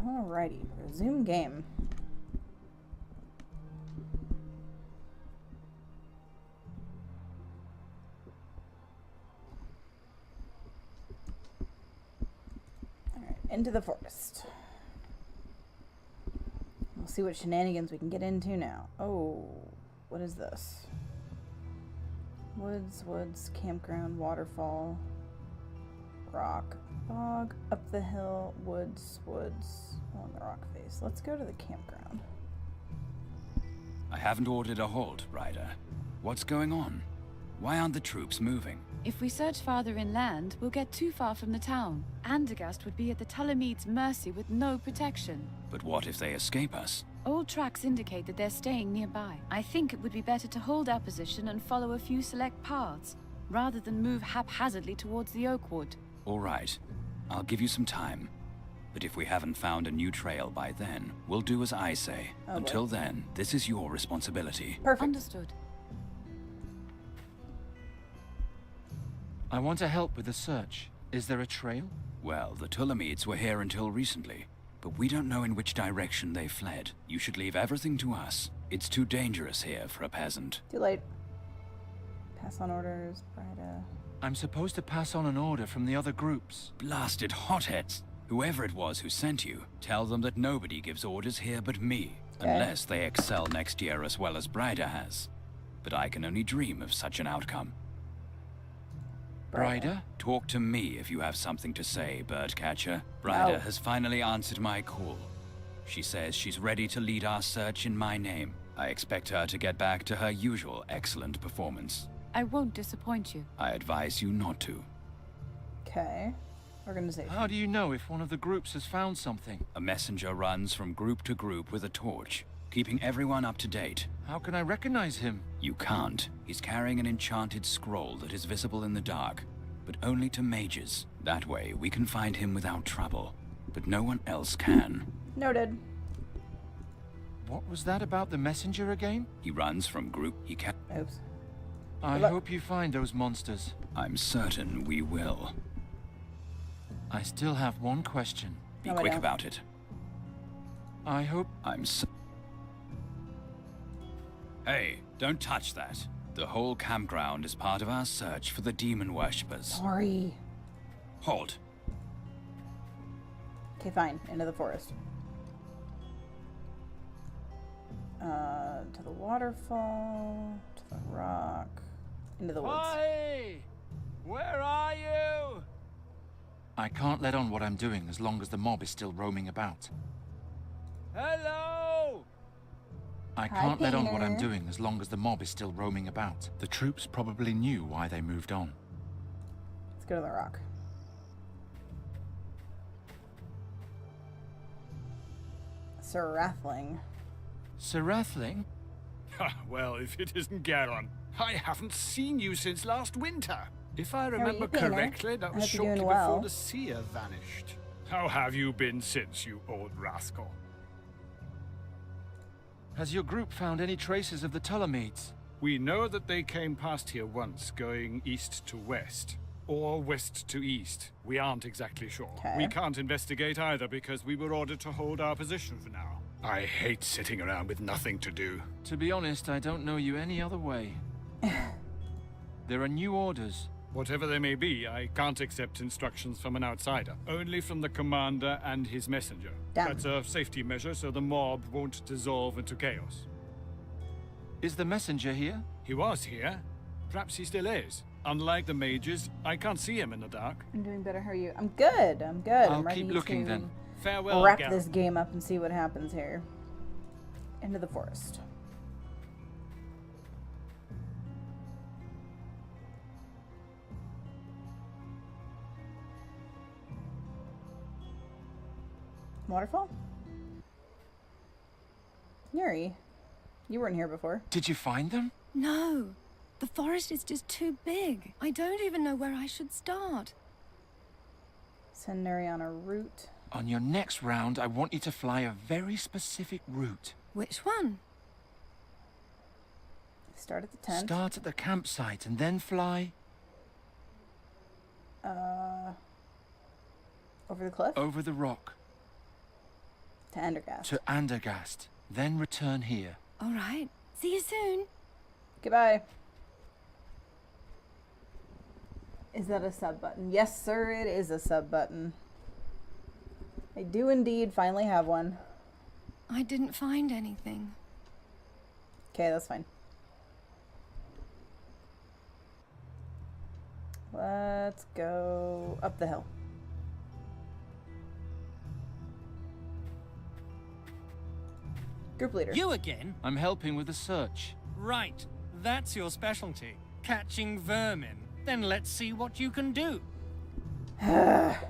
Alrighty, resume game. Alright, into the forest. We'll see what shenanigans we can get into now. Oh, what is this? Woods, campground, waterfall, rock, bog, up the hill, woods, on the rock face. Let's go to the campground. I haven't ordered a halt, Ryder. What's going on? Why aren't the troops moving? If we search farther inland, we'll get too far from the town. Andergast would be at the Talamede's mercy with no protection. But what if they escape us? Old tracks indicate that they're staying nearby. I think it would be better to hold our position and follow a few select paths, rather than move haphazardly towards the Oakwood. All right. I'll give you some time. But if we haven't found a new trail by then, we'll do as I say. Oh, Until then, this is your responsibility. Perfect. Understood. I want to help with the search. Is there a trail? Well, the Talamedes were here until recently, but we don't know in which direction they fled. You should leave everything to us. It's too dangerous here for a peasant. Too late. Pass on orders, Brida. I'm supposed to pass on an order from the other groups. Blasted hotheads! Whoever it was who sent you, tell them that nobody gives orders here but me. Okay. Unless they excel next year as well as Brida has. But I can only dream of such an outcome. Brida? Talk to me if you have something to say, Birdcatcher. Brida has finally answered my call. She says she's ready to lead our search in my name. I expect her to get back to her usual excellent performance. I won't disappoint you. I advise you not to. Okay. Organization. How do you know if one of the groups has found something? A messenger runs from group to group with a torch, keeping everyone up to date. How can I recognize him? You can't. He's carrying an enchanted scroll that is visible in the dark, but only to mages. That way, we can find him without trouble, but no one else can. Noted. What was that about the messenger again? He runs from group he can. Oops. I Look. hope you find those monsters. I'm certain we will. I still have one question. Be No, I quick don't. about it. I hope... Hey, don't touch that. The whole campground is part of our search for the demon worshippers. Sorry. Halt. Okay, fine. Into the forest. To the waterfall, to the rock, into the woods. Hey! Where are you? I can't let on what I'm doing as long as the mob is still roaming about. Hello! I can't let on what I'm Peter. doing as long as the mob is still roaming about. The troops probably knew why they moved on. Let's go to the rock. Sir Rathling. Sir Rathling? Well, if it isn't Geron. I haven't seen you since last winter. If I are remember you, Peter? correctly, that I was hope you're shortly doing well. before the seer vanished. How have you been since, you old rascal? Has your group found any traces of the Talamedes? We know that they came past here once, going east to west. Or west to east. We aren't exactly sure. Okay. We can't investigate either because we were ordered to hold our position for now. I hate sitting around with nothing to do. To be honest, I don't know you any other way. There are new orders. Whatever they may be, I can't accept instructions from an outsider. Only from the commander and his messenger. Damn. That's a safety measure so the mob won't dissolve into chaos. Is the messenger here? He was here. Perhaps he still is. Unlike the mages, I can't see him in the dark. I'm doing better. How are you? I'm good. I'm good. I'll I'm ready keep looking to then. Farewell, wrap Geron. this game up and see what happens here. Into the forest. Waterfall? Yuri, you weren't here before. Did you find them? No, the forest is just too big. I don't even know where I should start. Send Yuri on a route. On your next round, I want you to fly a very specific route. Which one? Start at the tent. Start at the campsite and then fly Over the cliff? over the rock. To Endergast. To Andergast, then return here. All right. See you soon. Goodbye. Is that a sub button? Yes, sir, it is a sub button. I do indeed finally have one. I didn't find anything. Okay, that's fine. Let's go up the hill. Group leader. You again? I'm helping with the search. Right. That's your specialty. Catching vermin. Then let's see what you can do. Have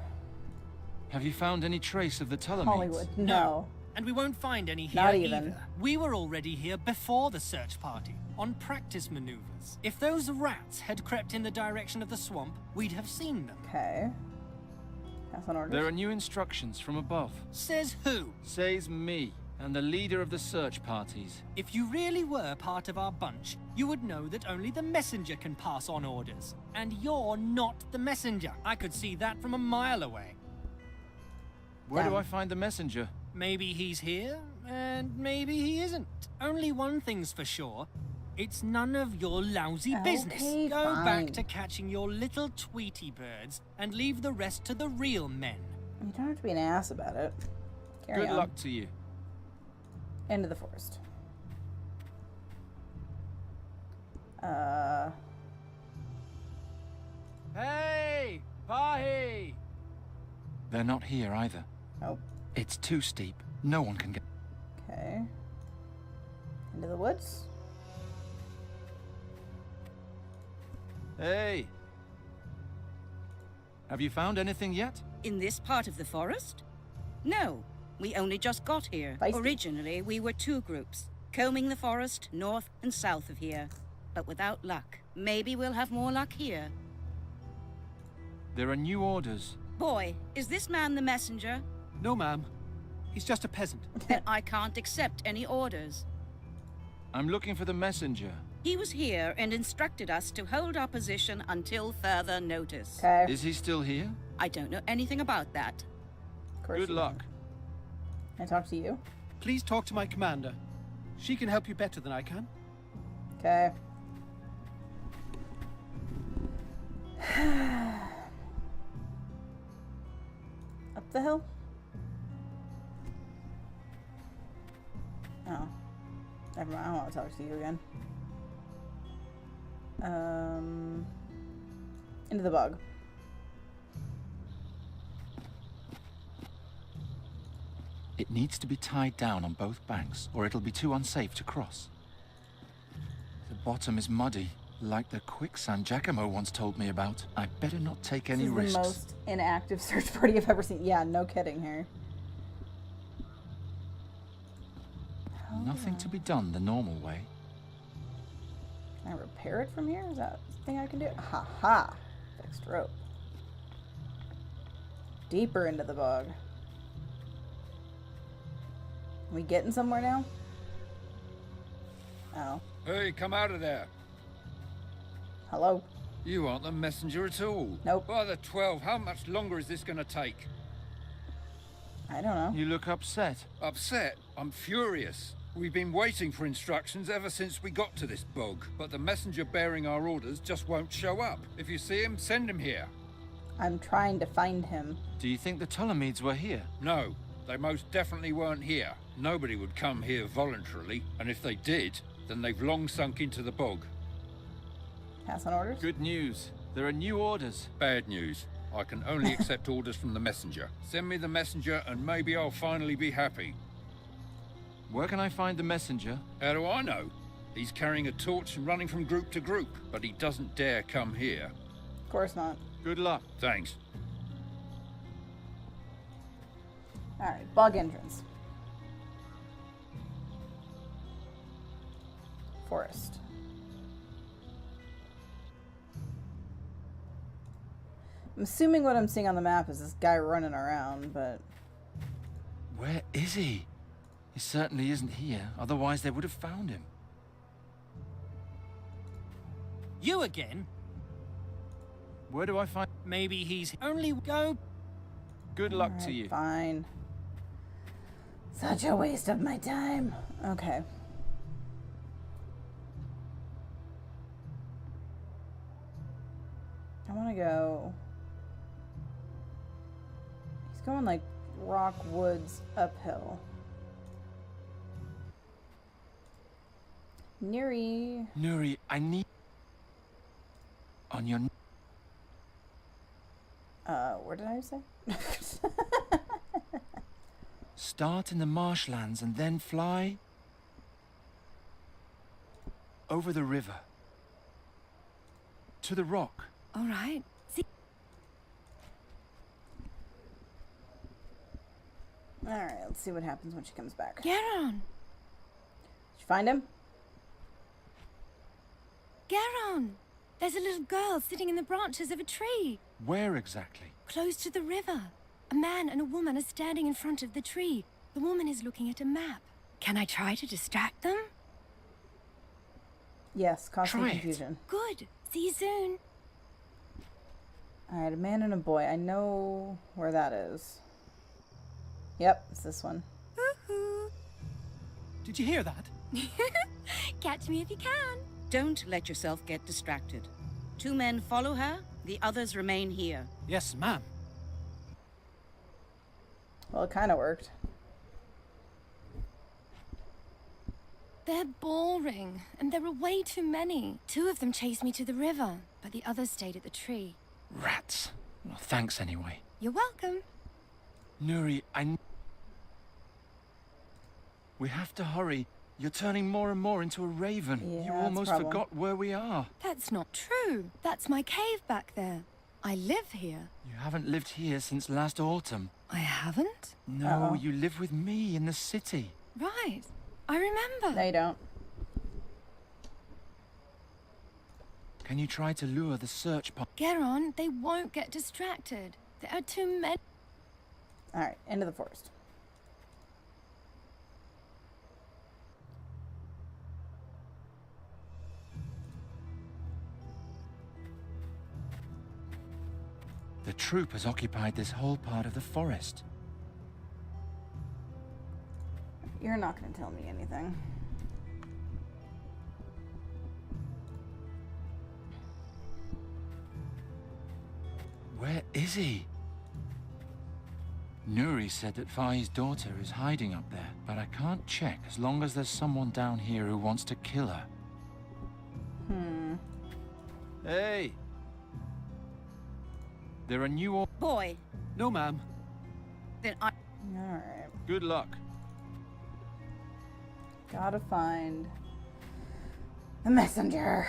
you found any trace of the Ptolemies? Hollywood. No. And we won't find any here Not even. either. We were already here before the search party, on practice maneuvers. If those rats had crept in the direction of the swamp, we'd have seen them. Okay. That's on order. There are new instructions from above. Says who? Says me, and the leader of the search parties. If you really were part of our bunch, you would know that only the messenger can pass on orders. And you're not the messenger. I could see that from a mile away. Where do Damn. I find the messenger? Maybe he's here, and maybe he isn't. Only one thing's for sure. It's none of your lousy business. Okay, Go fine. back to catching your little Tweety birds and leave the rest to the real men. You don't have to be an ass about it. Carry Good on. luck to you. Into the forest. Hey! Pahi! They're not here either. Nope. It's too steep. No one can get... Okay. Into the woods. Hey! Have you found anything yet? In this part of the forest? No, we only just got here. Feisty. Originally, we were two groups, combing the forest north and south of here, but without luck. Maybe we'll have more luck here. There are new orders. Boy, is this man the messenger? No, ma'am. He's just a peasant. Then I can't accept any orders. I'm looking for the messenger. He was here and instructed us to hold our position until further notice. Okay. Is he still here? I don't know anything about that. Of course Good you luck. Can I talk to you? Please talk to my commander. She can help you better than I can. Okay. Up the hill? Oh. Never mind, I don't want to talk to you again. Into the bog. It needs to be tied down on both banks, or it'll be too unsafe to cross. The bottom is muddy, like the quicksand Giacomo once told me about. I better not take any This is risks. the most inactive search party I've ever seen. Yeah, no kidding here. Nothing to be done the normal way. Can I repair it from here? Is that a thing I can do? Ha ha! Fixed rope. Deeper into the bog. We getting somewhere now? Oh. Hey, come out of there. Hello? You aren't the messenger at all. Nope. By the 12, how much longer is this going to take? I don't know. You look upset. Upset? I'm furious. We've been waiting for instructions ever since we got to this bog, but the messenger bearing our orders just won't show up. If you see him, send him here. I'm trying to find him. Do you think the Ptolemies were here? No, they most definitely weren't here. Nobody would come here voluntarily, and if they did, then they've long sunk into the bog. Pass on orders? Good news. There are new orders. Bad news. I can only accept orders from the messenger. Send me the messenger and maybe I'll finally be happy. Where can I find the messenger? How do I know? He's carrying a torch and running from group to group, but he doesn't dare come here. Of course not. Good luck. Thanks. Alright, bog entrance. Forest. I'm assuming what I'm seeing on the map is this guy running around, but... Where is he? He certainly isn't here, otherwise they would have found him. You again? Where do I find... Maybe he's only go. Good luck to Alright, you. Fine. Such a waste of my time. Okay. I want to go... He's going like rock woods uphill. Nuri, I need... On your... What did I say? Start in the marshlands and then fly... over the river. To the rock. All right. See? Alright, let's see what happens when she comes back. Geron! Did you find him? Geron! There's a little girl sitting in the branches of a tree. Where exactly? Close to the river. A man and a woman are standing in front of the tree. The woman is looking at a map. Can I try to distract them? Yes, cause some Try it. confusion. Good. See you soon. Alright, a man and a boy. I know where that is. Yep, it's this one. Woohoo! Did you hear that? Catch me if you can. Don't let yourself get distracted. 2 men follow her, the others remain here. Yes, ma'am. Well, it kind of worked. They're boring, and there are way too many. 2 of them chased me to the river, but the others stayed at the tree. Rats. Well, thanks anyway. You're welcome. Nuri, We have to hurry. You're turning more and more into a raven. Yeah, You that's a almost problem. forgot where we are. That's not true. That's my cave back there. I live here. You haven't lived here since last autumn. I haven't? No, Uh-oh. you live with me in the city. Right. I remember. No, you don't. Can you try to lure the search party? Geron, they won't get distracted. There are too many. Alright, into the forest. The troop has occupied this whole part of the forest. You're not going to tell me anything. Where is he? Nuri said that Vai's daughter is hiding up there, but I can't check as long as there's someone down here who wants to kill her. Hey! There are new Boy, No, ma'am. then I... Alright. Good luck. Gotta find the messenger.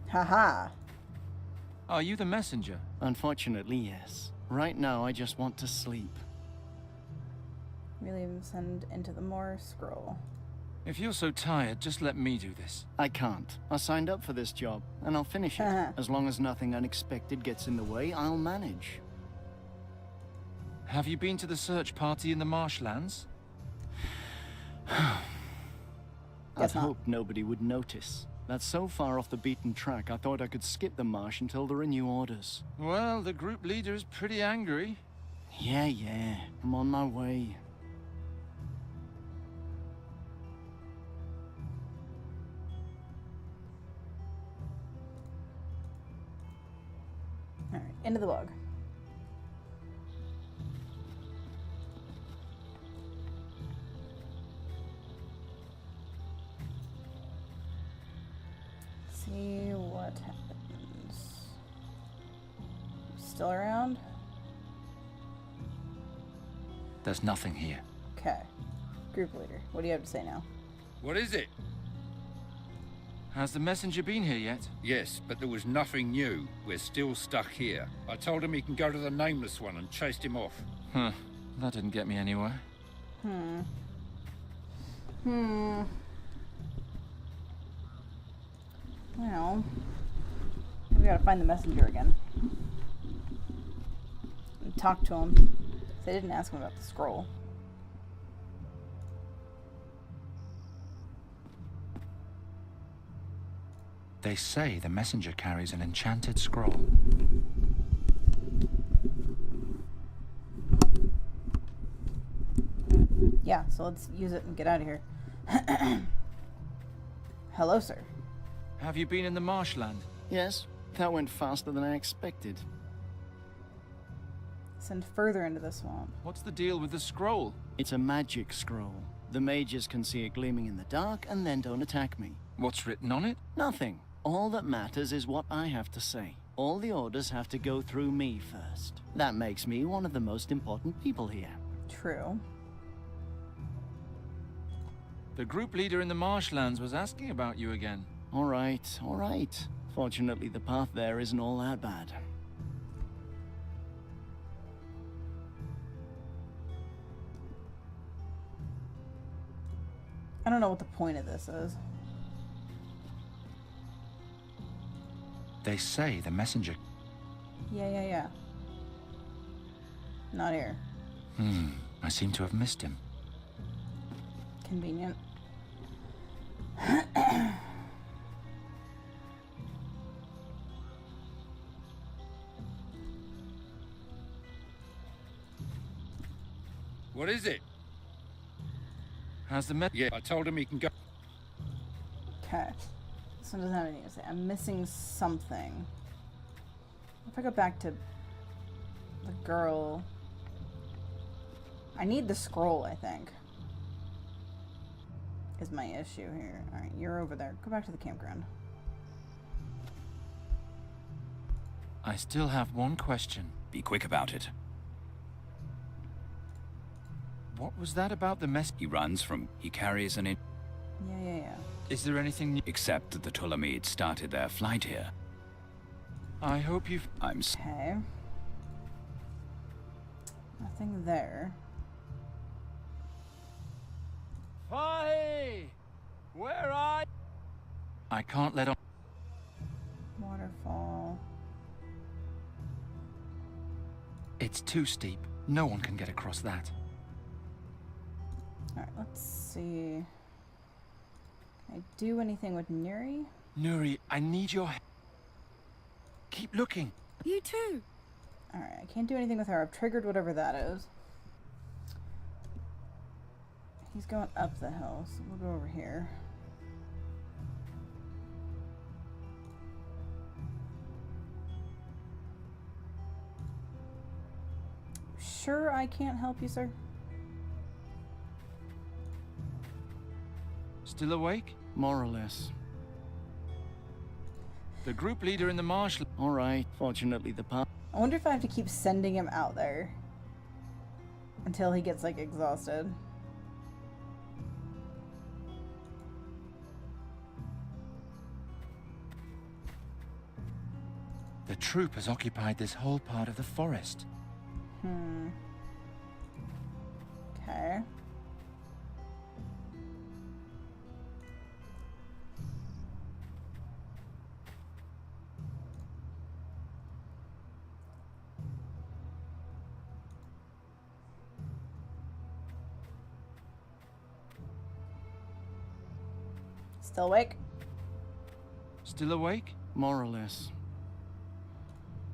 Haha. Are you the messenger? Unfortunately, yes. Right now, I just want to sleep. Really send into the more scroll. If you're so tired, just let me do this. I can't. I signed up for this job, and I'll finish it. As long as nothing unexpected gets in the way, I'll manage. Have you been to the search party in the marshlands? I'd Guess not. hoped nobody would notice. That's so far off the beaten track, I thought I could skip the marsh until there are new orders. Well, the group leader is pretty angry. Yeah, I'm on my way. Alright, into the bog. See what happens. Still around? There's nothing here. Okay. Group leader, what do you have to say now? What is it? Has the messenger been here yet? Yes, but there was nothing new. We're still stuck here. I told him he can go to the Nameless One and chased him off. Huh. That didn't get me anywhere. Well, we gotta find the messenger again. and talk to him. They didn't ask him about the scroll. They say the messenger carries an enchanted scroll. Yeah, so let's use it and get out of here. Hello, sir. Have you been in the marshland? Yes, that went faster than I expected. Send further into the swamp. What's the deal with the scroll? It's a magic scroll. The mages can see it gleaming in the dark and then don't attack me. What's written on it? Nothing. All that matters is what I have to say. All the orders have to go through me first. That makes me one of the most important people here. True. The group leader in the marshlands was asking about you again. All right, all right. Fortunately, the path there isn't all that bad. I don't know what the point of this is. They say the messenger... Yeah. Not here. I seem to have missed him. Convenient. What is it? Has the Yeah, I told him he can go. Okay. This one doesn't have anything to say. I'm missing something. If I go back to the girl... I need the scroll, I think. Is my issue here. Alright, you're over there. Go back to the campground. I still have one question. Be quick about it. What was that about the mess? He runs from... He carries an... Yeah. Is there anything new? Except that the Ptolemies started their flight here. I hope you've... Okay. Nothing there. Fahi! Where are... I can't let on... Waterfall. It's too steep. No one can get across that. Alright, let's see. Can I do anything with Nuri? Nuri, I need your... Keep looking. You too. Alright, I can't do anything with her. I've triggered whatever that is. He's going up the hill, so we'll go over here. Sure, I can't help you, sir. Still awake? More or less. The group leader in the marshland... All right, fortunately the path... I wonder if I have to keep sending him out there until he gets, like, exhausted. The troop has occupied this whole part of the forest. Okay. Still awake? Still awake? More or less.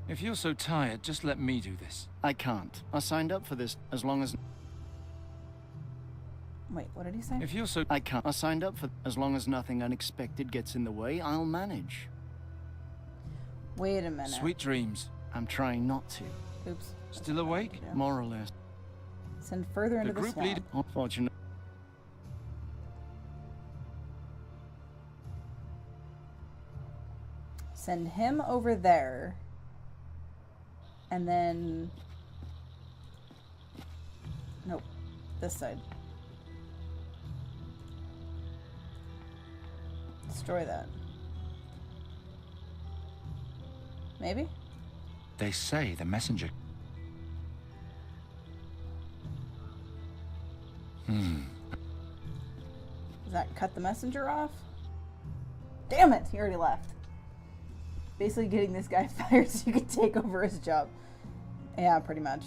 If you're so tired, just let me do this. I can't. I signed up for this as long as... Wait, what did he say? If you're so... I can't. I signed up for... As long as nothing unexpected gets in the way, I'll manage. Wait a minute. Sweet dreams. I'm trying not to. Oops. Still awake? More or less. Send further into the group swamp. leader... Unfortunately. Send him over there. And then... Nope. This side. Destroy that. Maybe? They say the messenger... Does that cut the messenger off? Damn it! He already left. Basically getting this guy fired so you can take over his job. Yeah, pretty much.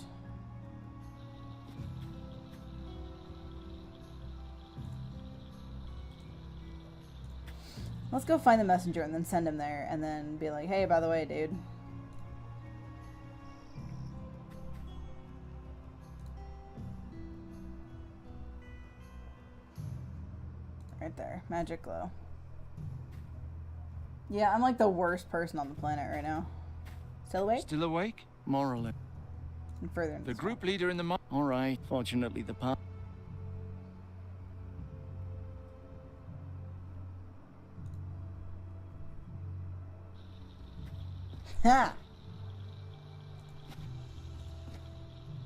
Let's go find the messenger and then send him there and then be like, hey, by the way, dude. Right there. Magic glow. Yeah, I'm like the worst person on the planet right now. Still awake? Still awake? More or less. And further into The this group leader in the All right. Fortunately, the path. Ha!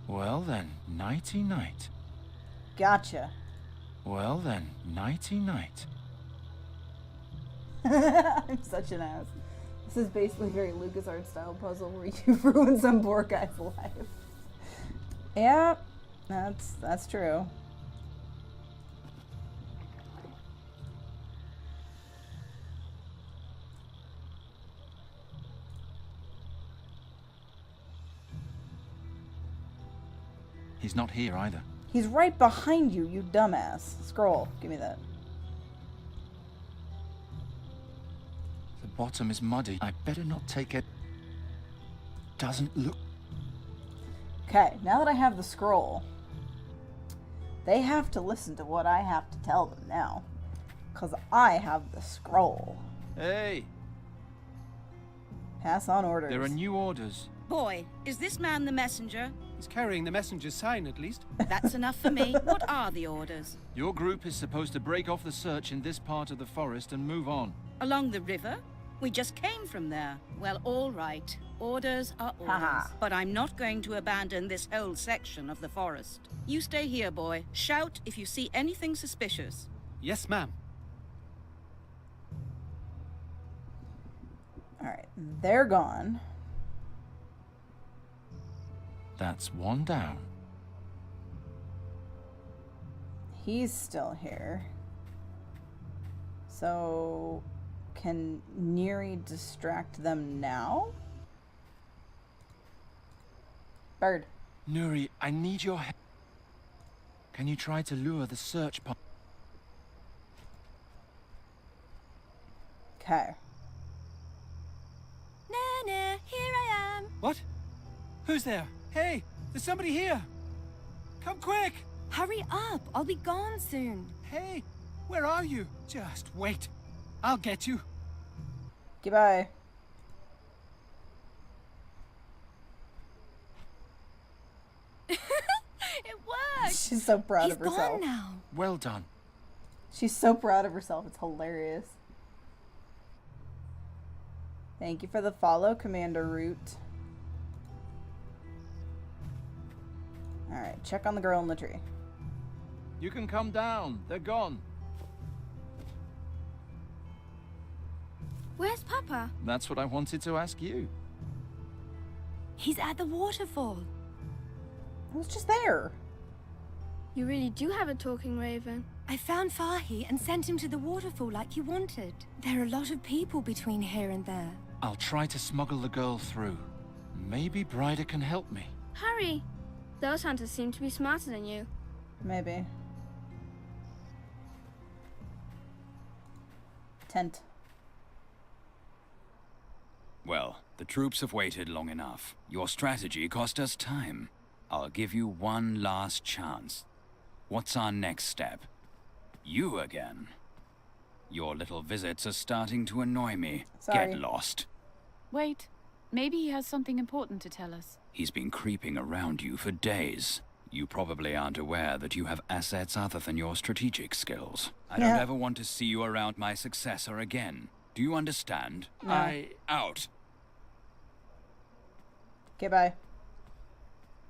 Well then, nighty-night. Gotcha. Well then, nighty-night. I'm such an ass. This is basically a very LucasArts style puzzle where you ruin some poor guy's life. Yep, that's true. He's not here either. He's right behind you, you dumbass. Scroll. Give me that. The bottom is muddy. I better not take it. Doesn't look... Okay, now that I have the scroll, they have to listen to what I have to tell them now. Because I have the scroll. Hey! Pass on orders. There are new orders. Boy, is this man the messenger? He's carrying the messenger's sign, at least. That's enough for me. What are the orders? Your group is supposed to break off the search in this part of the forest and move on. Along the river? We just came from there. Well, all right. Orders are orders. Haha. But I'm not going to abandon this whole section of the forest. You stay here, boy. Shout if you see anything suspicious. Yes, ma'am. Alright, they're gone. That's one down. He's still here. So, can Neri distract them now? Bird. Nuri, I need your help. Can you try to lure the search party? Okay. Nana, here I am. What? Who's there? Hey, there's somebody here. Come quick. Hurry up, I'll be gone soon. Hey, where are you? Just wait. I'll get you. Goodbye. It worked. She's so proud He's of herself. gone now. Well done. She's so proud of herself. It's hilarious. Thank you for the follow, Commander Root. Alright, check on the girl in the tree. You can come down. They're gone. Where's Papa? That's what I wanted to ask you. He's at the waterfall. I was just there. You really do have a talking raven. I found Fahi and sent him to the waterfall like you wanted. There are a lot of people between here and there. I'll try to smuggle the girl through. Maybe Bryder can help me. Hurry! Those hunters seem to be smarter than you. Maybe. Tent. Well, the troops have waited long enough. Your strategy cost us time. I'll give you one last chance. What's our next step? You again. Your little visits are starting to annoy me. Sorry. Get lost. Wait, maybe he has something important to tell us. He's been creeping around you for days. You probably aren't aware that you have assets other than your strategic skills. I don't Yeah. ever want to see you around my successor again. Do you understand? No. Out. Okay, bye.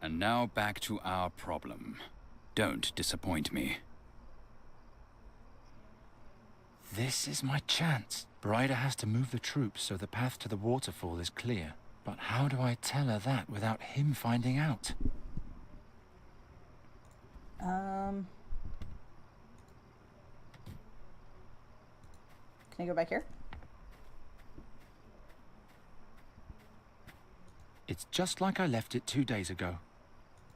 And now back to our problem. Don't disappoint me. This is my chance. Bryder has to move the troops so the path to the waterfall is clear. But how do I tell her that without him finding out? Can I go back here? It's just like I left it 2 days ago.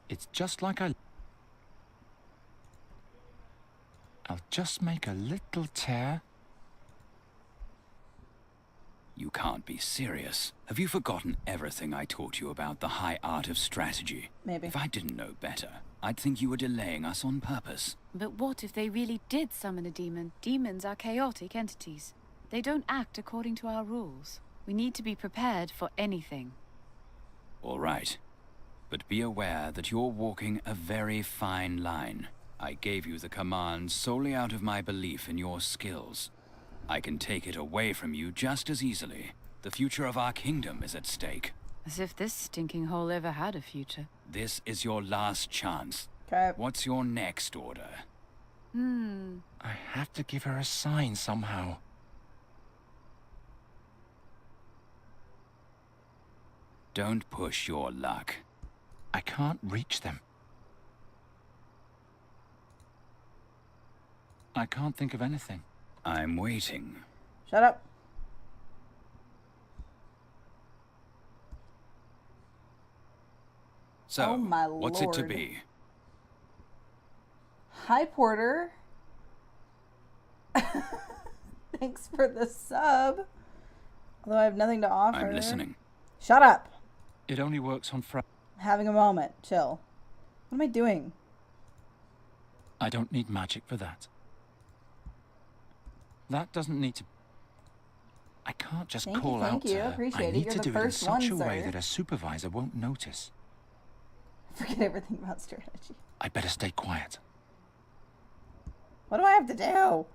It's just like I'll just make a little tear. You can't be serious. Have you forgotten everything I taught you about the high art of strategy? Maybe. If I didn't know better, I'd think you were delaying us on purpose. But what if they really did summon a demon? Demons are chaotic entities. They don't act according to our rules. We need to be prepared for anything. All right. But be aware that you're walking a very fine line. I gave you the command solely out of my belief in your skills. I can take it away from you just as easily. The future of our kingdom is at stake. As if this stinking hole ever had a future. This is your last chance. Okay. What's your next order? I have to give her a sign somehow. Don't push your luck. I can't reach them. I can't think of anything. I'm waiting. Shut up. So, Oh my what's it to lord. be? Hi, Porter. Thanks for the sub. Although I have nothing to offer. I'm listening. Shut up. It only works on Friday. Having a moment. Chill. What am I doing? I don't need magic for that. That doesn't need to... I can't just Thank you, call thank out you. to her. Appreciate I it. need You're to the do it in first such one, a way sir. that a supervisor won't notice. Forget everything about strategy. I'd better stay quiet. What do I have to do?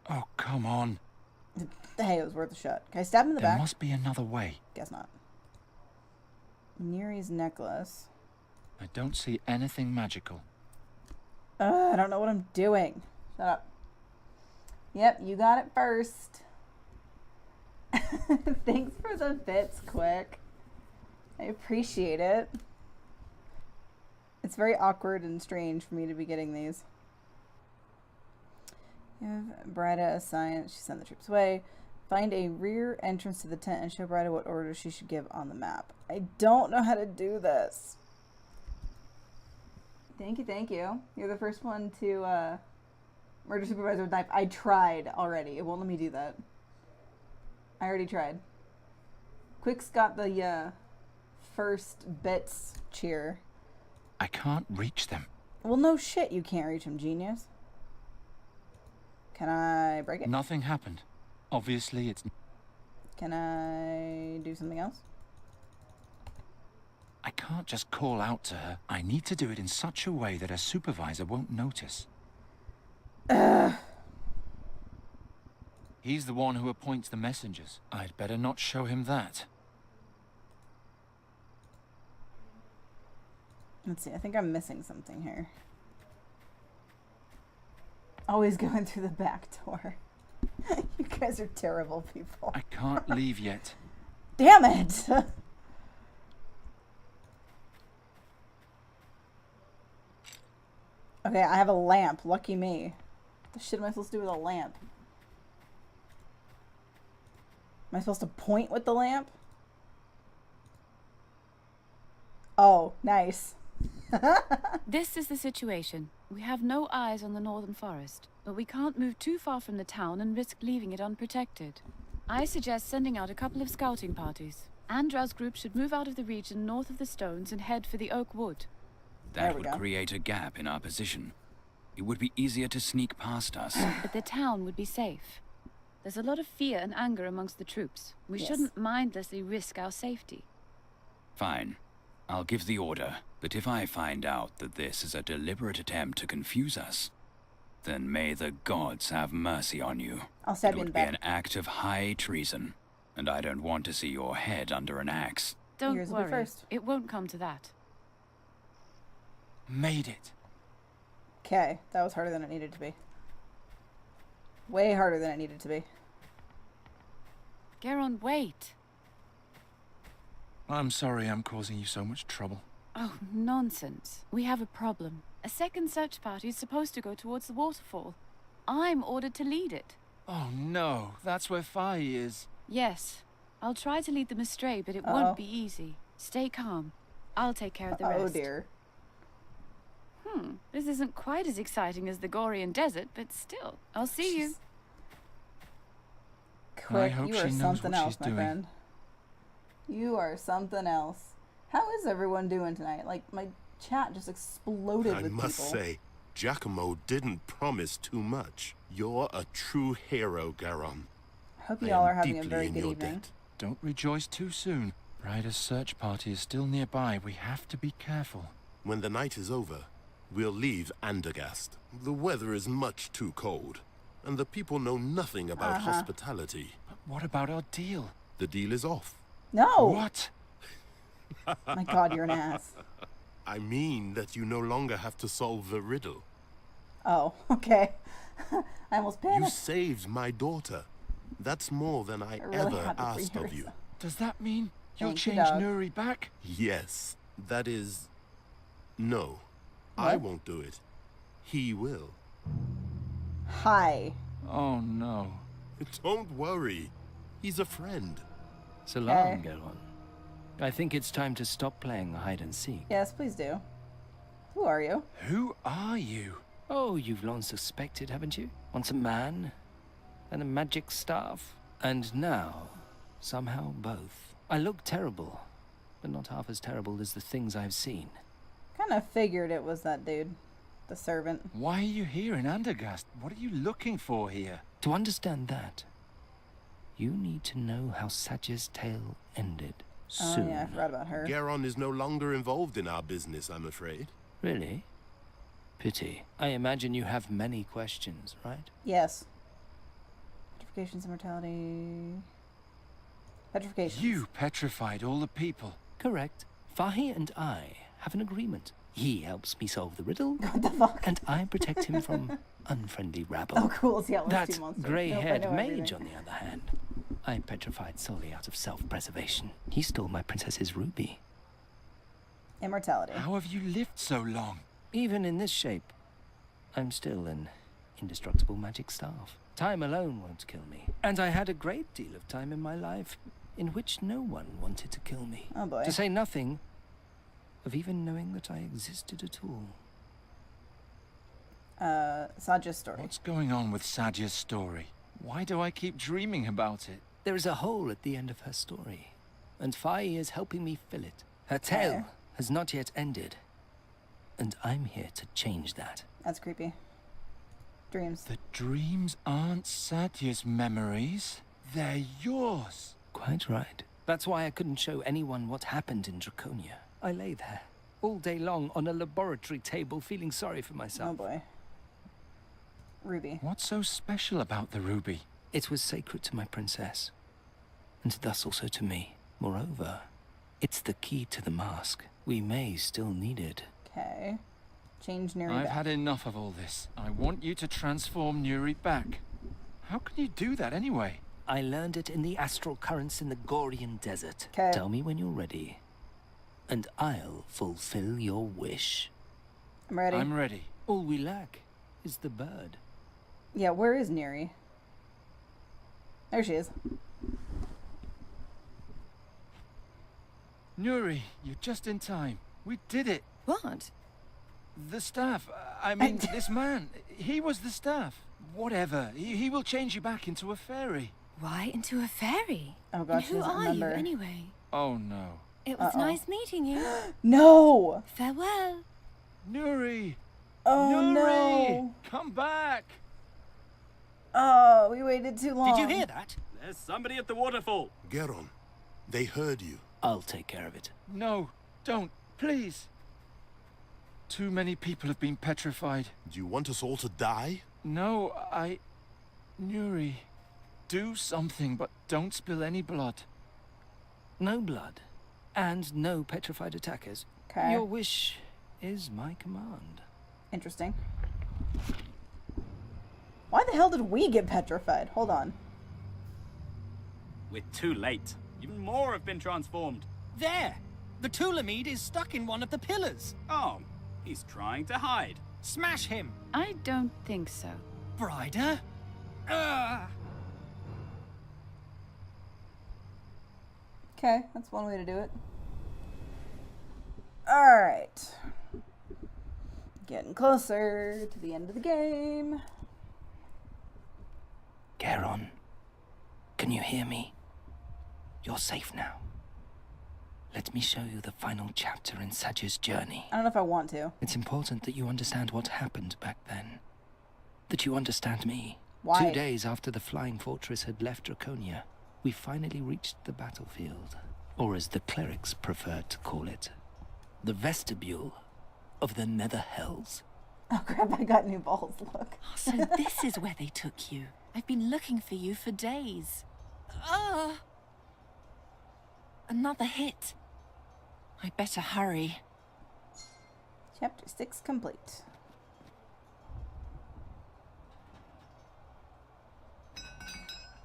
Oh, come on. Hey, it was worth a shot. Can I stab him in the There back? must be another way. Guess not. Neri's necklace. I don't see anything magical. I don't know what I'm doing. Shut up. Yep, you got it first. Thanks for the bits, Quick. I appreciate it. It's very awkward and strange for me to be getting these. Give Brida a sign. She sent the troops away. Find a rear entrance to the tent and show Brida what orders she should give on the map. I don't know how to do this. Thank you, thank you. You're the first one to murder supervisor with knife. I tried already. It won't let me do that. I already tried. Quick's got the first bits cheer. I can't reach them. Well, no shit, you can't reach him, genius. Can I break it? Nothing happened. Obviously, it's... Can I do something else? I can't just call out to her. I need to do it in such a way that a supervisor won't notice. He's the one who appoints the messengers. I'd better not show him that. Let's see, I think I'm missing something here. Always going through the back door. You guys are terrible people. I can't leave yet. Damn it! Okay, I have a lamp. Lucky me. What the shit am I supposed to do with a lamp? Am I supposed to point with the lamp? Oh, nice. This is the situation. We have no eyes on the northern forest, but we can't move too far from the town and risk leaving it unprotected. I suggest sending out a couple of scouting parties. Andra's group should move out of the region north of the stones and head for the oak wood. There That we would go. create a gap in our position. It would be easier to sneak past us. But the town would be safe. There's a lot of fear and anger amongst the troops. We Yes. shouldn't mindlessly risk our safety. Fine. I'll give the order, but if I find out that this is a deliberate attempt to confuse us, then may the gods have mercy on you. I'll stab It you in would the be back. an act of high treason, and I don't want to see your head under an axe. Don't Yours will be worry. first. It won't come to that. Made it. Okay, that was harder than it needed to be. Way harder than it needed to be. Geron, wait. I'm sorry I'm causing you so much trouble. Oh, nonsense. We have a problem. A second search party is supposed to go towards the waterfall. I'm ordered to lead it. Oh no, that's where Fi is. Yes. I'll try to lead them astray, but it Uh-oh. won't be easy. Stay calm. I'll take care of the rest. Oh dear. This isn't quite as exciting as the Gorian desert, but still. I'll see you. Quick, hope you she are knows something what else, she's my doing. friend. You are something else. How is everyone doing tonight? Like, my chat just exploded I with must people. say, Giacomo didn't promise too much. You're a true hero, Geron. Hope I you all am are having a deeply very in good your evening. debt. Don't rejoice too soon. Ryder's search party is still nearby. We have to be careful. When the night is over, we'll leave Andergast. The weather is much too cold, and the people know nothing about hospitality. But what about our deal? The deal is off. No! What? My god, you're an ass. I mean that you no longer have to solve the riddle. Oh, okay. I almost You panicked. saved my daughter. That's more than I really ever had to asked free of you. Reizell. Does that mean you'll Thank you, change dog. Nuri back? Yes, that is... No, I What? won't do it. He will. Hi. Oh no. Don't worry. He's a friend. So Okay. long, Geron. I think it's time to stop playing hide and seek. Yes, please do. Who are you? Who are you? Oh, you've long suspected, haven't you? Once a man, and a magic staff, and now, somehow both. I look terrible, but not half as terrible as the things I've seen. Kind of figured it was that dude. The servant. Why are you here in Andergast? What are you looking for here? To understand that, you need to know how Sadja's tale ended. Soon. Oh yeah, I forgot about her. Geron is no longer involved in our business, I'm afraid. Really? Pity. I imagine you have many questions, right? Yes. Petrifications, immortality... Petrifications. You petrified all the people. Correct. Fahi and I have an agreement. He helps me solve the riddle, What the fuck? and I protect him from unfriendly rabble. Oh, cool. See, that That two monsters. grey-haired Nope, I know mage, everything. on the other hand, I petrified solely out of self-preservation. He stole my princess's ruby. Immortality. How have you lived so long? Even in this shape, I'm still an indestructible magic staff. Time alone won't kill me. And I had a great deal of time in my life in which no one wanted to kill me. Oh boy. To say nothing of even knowing that I existed at all. Sadja's story. What's going on with Sadja's story? Why do I keep dreaming about it? There is a hole at the end of her story, and Faye is helping me fill it. Her tale has not yet ended, and I'm here to change that. That's creepy. Dreams. The dreams aren't Sadja's memories. They're yours. Quite right. That's why I couldn't show anyone what happened in Draconia. I lay there, all day long on a laboratory table, feeling sorry for Oh myself. boy. Ruby. What's so special about the ruby? It was sacred to my princess, and thus also to me. Moreover, it's the key to the mask. We may still need it. Okay. Change Nuri I've back. had enough of all this. I want you to transform Nuri back. How can you do that anyway? I learned it in the astral currents in the Gorian desert. 'Kay. Tell me when you're ready, and I'll fulfill your wish. I'm ready. I'm ready. All we lack is the bird. Yeah, where is Nuri? There she is. Nuri, you're just in time. We did it. What? The staff. I mean, this man. He was the staff. Whatever. He will change you back into a fairy. Why into a fairy? Oh And god, she who doesn't are remember. you anyway? Oh no. It was Uh-oh. nice meeting you. No! Farewell. Nuri! Oh Nuri! no! Come back! Oh, we waited too long. Did you hear that? There's somebody at the waterfall. Geron, they heard you. I'll take care of it. No, don't. Please. Too many people have been petrified. Do you want us all to die? No, Nuri, do something, but don't spill any blood. No blood, and no petrified attackers. Okay. Your wish is my command. Interesting. Why the hell did we get petrified? Hold on. We're too late. Even more have been transformed. There! The Tulamid is stuck in one of the pillars. Oh, he's trying to hide. Smash him! I don't think so. Brider? Okay, that's one way to do it. Alright. Getting closer to the end of the game. Geron, Can you hear me? You're safe now. Let me show you the final chapter in Sadja's journey. I don't know if I want to. It's important that you understand what happened back then. That you understand me. Why? 2 days after the Flying Fortress had left Draconia, we finally reached the battlefield. Or as the clerics preferred to call it, the vestibule of the Nether Hells. Oh crap, I got new balls, look. So this is where they took you. I've been looking for you for days. Another hit. I better hurry. Chapter 6 complete.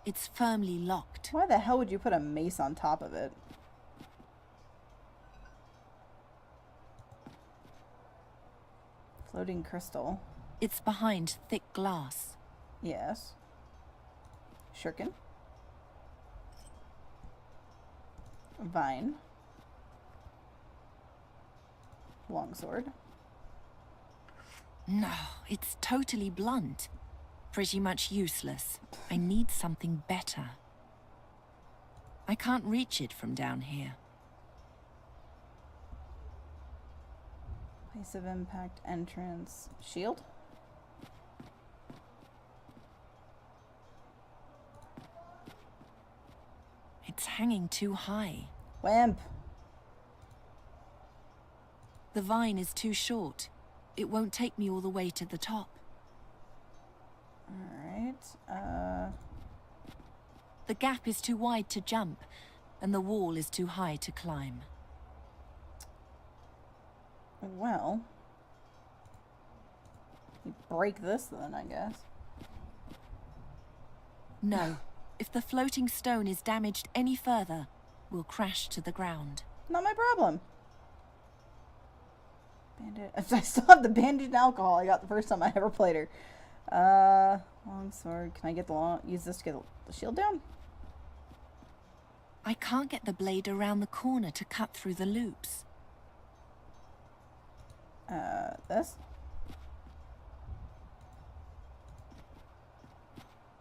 It's firmly locked. Why the hell would you put a mace on top of it? Floating crystal. It's behind thick glass. Yes. Shuriken. Vine. Longsword. No, it's totally blunt. Pretty much useless. I need something better. I can't reach it from down here. Place of impact, entrance, shield? It's hanging too high. Wimp! The vine is too short. It won't take me all the way to the top. Alright, The gap is too wide to jump, and the wall is too high to climb. well... You break this then, I guess. No. If the floating stone is damaged any further, we'll crash to the ground. Not my problem. Bandit. I still have the bandage and alcohol I got the first time I ever played her. Longsword. Can I get use this to get the shield down? I can't get the blade around the corner to cut through the loops. This?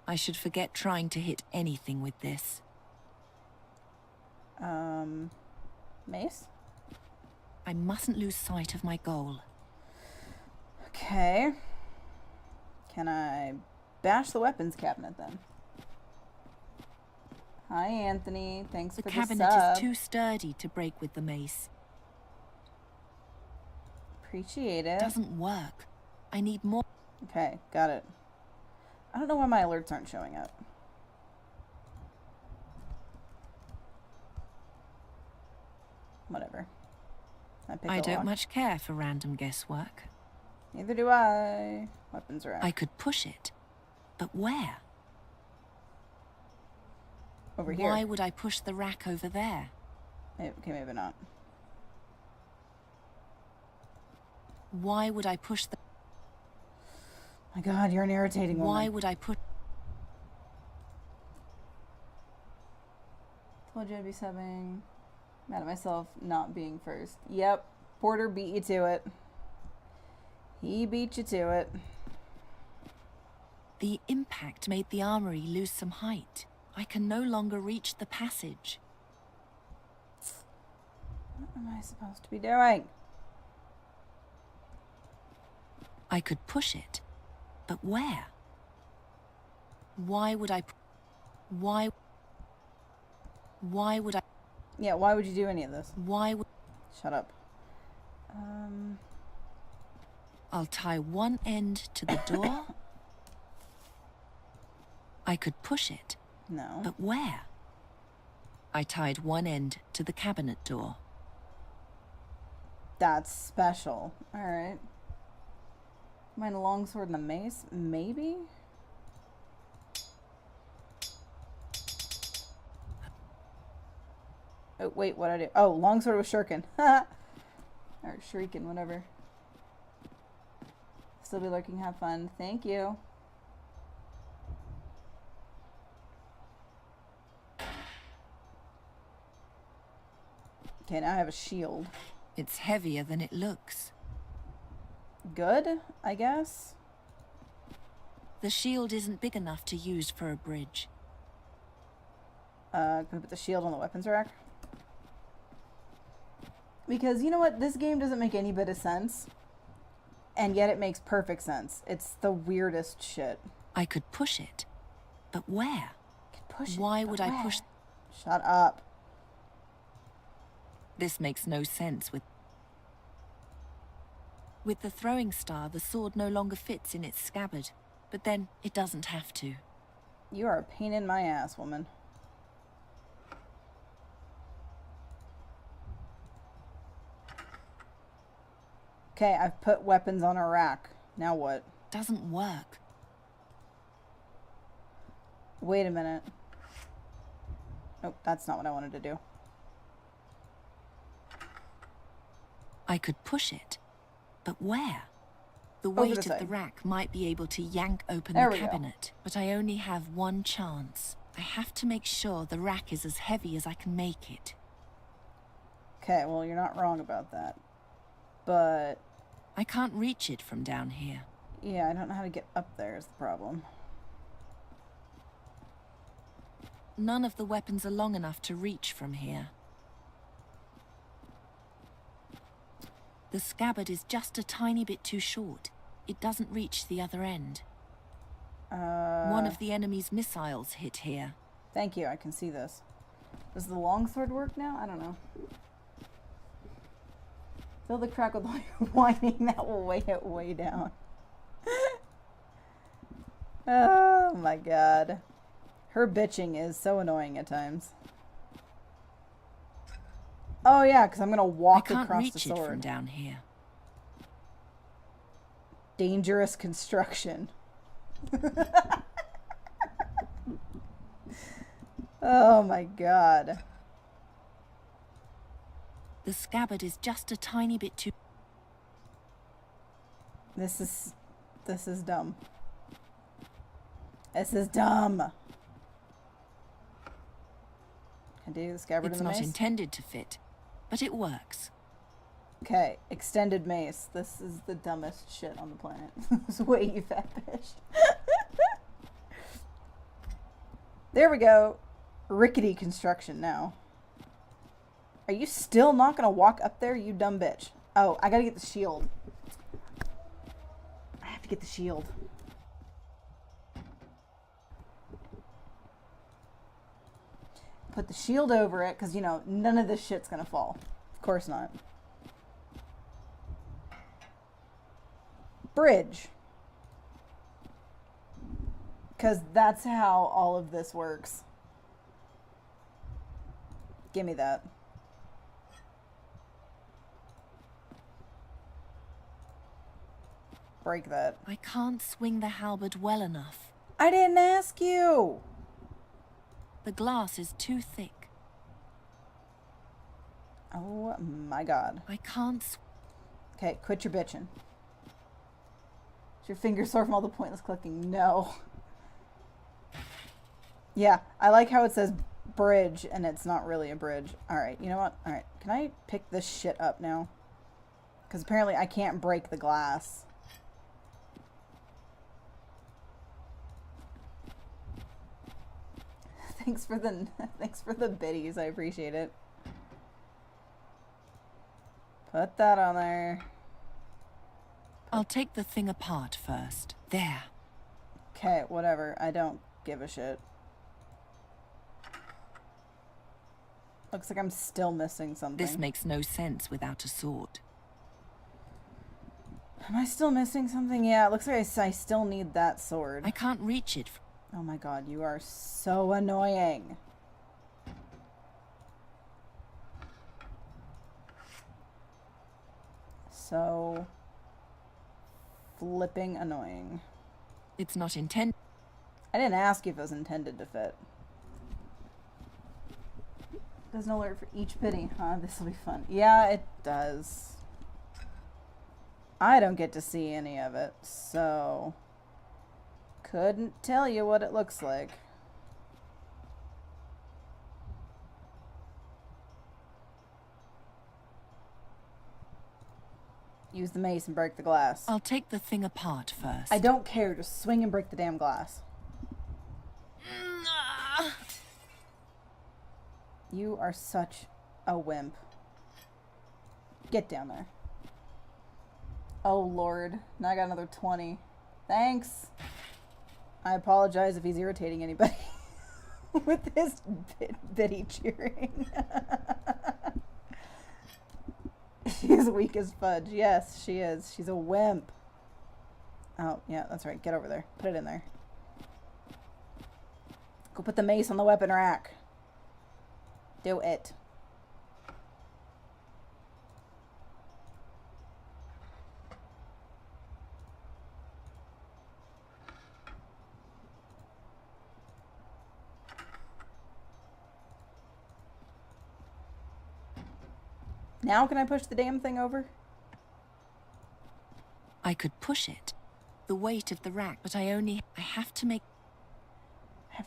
I should forget trying to hit anything with this. Mace? I mustn't lose sight of my goal. Okay. Can I bash the weapons cabinet then? Hi, Anthony. Thanks for the sub. The cabinet is too sturdy to break with the mace. Appreciate it. Doesn't work. I need more. Okay, got it. I don't know why my alerts aren't showing up. Whatever. I don't much care for random guesswork. Neither do I. Weapons rack. I could push it, but where? Over here. Why would I push the rack over there? Okay, maybe not. Why would I push the... My god, you're an irritating woman. Why would I put... Told you I'd be subbing. Mad at myself not being first. Yep. Porter beat you to it. He beat you to it. The impact made the armory lose some height. I can no longer reach the passage. What am I supposed to be doing? I could push it, but where? Why would I... Why would I... Yeah, why would you do any of this? Why would... Shut up. I'll tie one end to the door. I could push it. No. But where? I tied one end to the cabinet door. That's special. Alright. Mine a longsword and a mace? Maybe? Oh, wait, what did I do? Oh, longsword with shuriken. Or shuriken, whatever. Still be lurking, have fun. Thank you. Okay, now I have a shield. It's heavier than it looks. Good, I guess. The shield isn't big enough to use for a bridge. Can we put the shield on the weapons rack? Because, you know what? This game doesn't make any bit of sense. And yet it makes perfect sense. It's the weirdest shit. I could push it. But where? Push it, Why would I push... Shut up. This makes no sense with... With the throwing star, the sword no longer fits in its scabbard. But then, it doesn't have to. You are a pain in my ass, woman. Okay, I've put weapons on a rack. Now what? Doesn't work. Wait a minute. Nope, that's not what I wanted to do. I could push it. But where? The weight of the rack might be able to yank open the cabinet, but I only have one chance. I have to make sure the rack is as heavy as I can make it. Okay, well, you're not wrong about that. But... I can't reach it from down here. Yeah, I don't know how to get up there is the problem. None of the weapons are long enough to reach from here. The scabbard is just a tiny bit too short. It doesn't reach the other end. One of the enemy's missiles hit here. Thank you, I can see this. Does the longsword work now? I don't know. Fill the crack with whining, that will weigh it way down. Oh my god. Her bitching is so annoying at times. Oh yeah, because I'm gonna walk across the sword. I can't reach it from down here. Dangerous construction. Oh my god. The scabbard is just a tiny bit too... This is dumb. This is dumb. Can I do the scabbard in the mace? It's not intended to fit, but it works. Okay, extended mace. This is the dumbest shit on the planet. This way, you fat bitch. There we go. Rickety construction now. Are you still not gonna walk up there, you dumb bitch? Oh, I gotta get the shield. I have to get the shield. Put the shield over it, because, you know, none of this shit's gonna fall. Of course not. Bridge. Because that's how all of this works. Give me that. Break that. I can't swing the halberd well enough. I didn't ask you! The glass is too thick. Oh my god. I can't Okay, quit your bitching. Is your finger sore from all the pointless clicking? No. Yeah, I like how it says bridge and it's not really a bridge. Alright, you know what? Alright, can I pick this shit up now? Because apparently I can't break the glass. Thanks for the biddies, I appreciate it. Put that on there. I'll take the thing apart first. There. Okay, whatever. I don't give a shit. Looks like I'm still missing something. This makes no sense without a sword. Am I still missing something? Yeah, it looks like I still need that sword. I can't reach it. Oh my god, you are so annoying. So flipping annoying. It's not intended. I didn't ask if it was intended to fit. Does an alert for each biddy, huh? This will be fun. Yeah, it does. I don't get to see any of it, so couldn't tell you what it looks like. Use the mace and break the glass. I'll take the thing apart first. I don't care. Just swing and break the damn glass. You are such a wimp. Get down there. Oh, Lord. Now I got another 20. Thanks. I apologize if he's irritating anybody with his bitty cheering. She's weak as fudge. Yes, she is. She's a wimp. Oh, yeah, that's right. Get over there. Put it in there. Go put the mace on the weapon rack. Do it. Now can I push the damn thing over? I could push it. The weight of the rack, but I have to make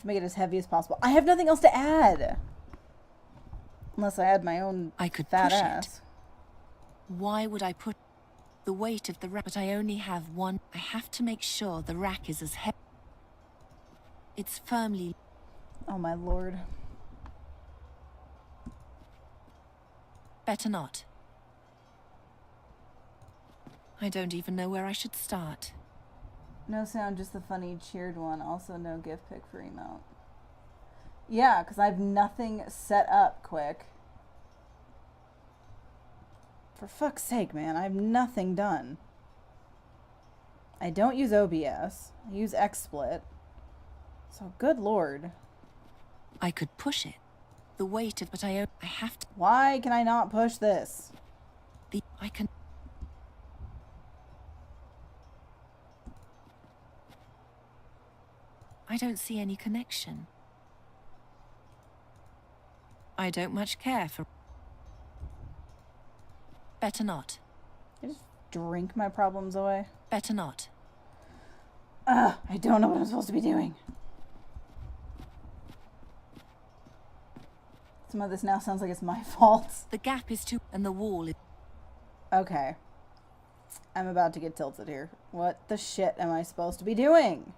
it as heavy as possible. I have nothing else to add. Unless I add my own fat ass. It. Why would I put the weight of the rack? But I only have one. I have to make sure the rack is as heavy. It's firmly... Oh my lord. Better not. I don't even know where I should start. No sound, just the funny cheered one. Also no gift pick for emote. Yeah, because I have nothing set up quick. For fuck's sake, man. I have nothing done. I don't use OBS. I use XSplit. So, good lord. I could push it. The weight of... But I have to... Why can I not push this? I can... I don't see any connection. I don't much care for... Better not. I just drink my problems away. Better not. I don't know what I'm supposed to be doing. Some of this now sounds like it's my fault. The gap is too... And the wall is... Okay. I'm about to get tilted here. What the shit am I supposed to be doing?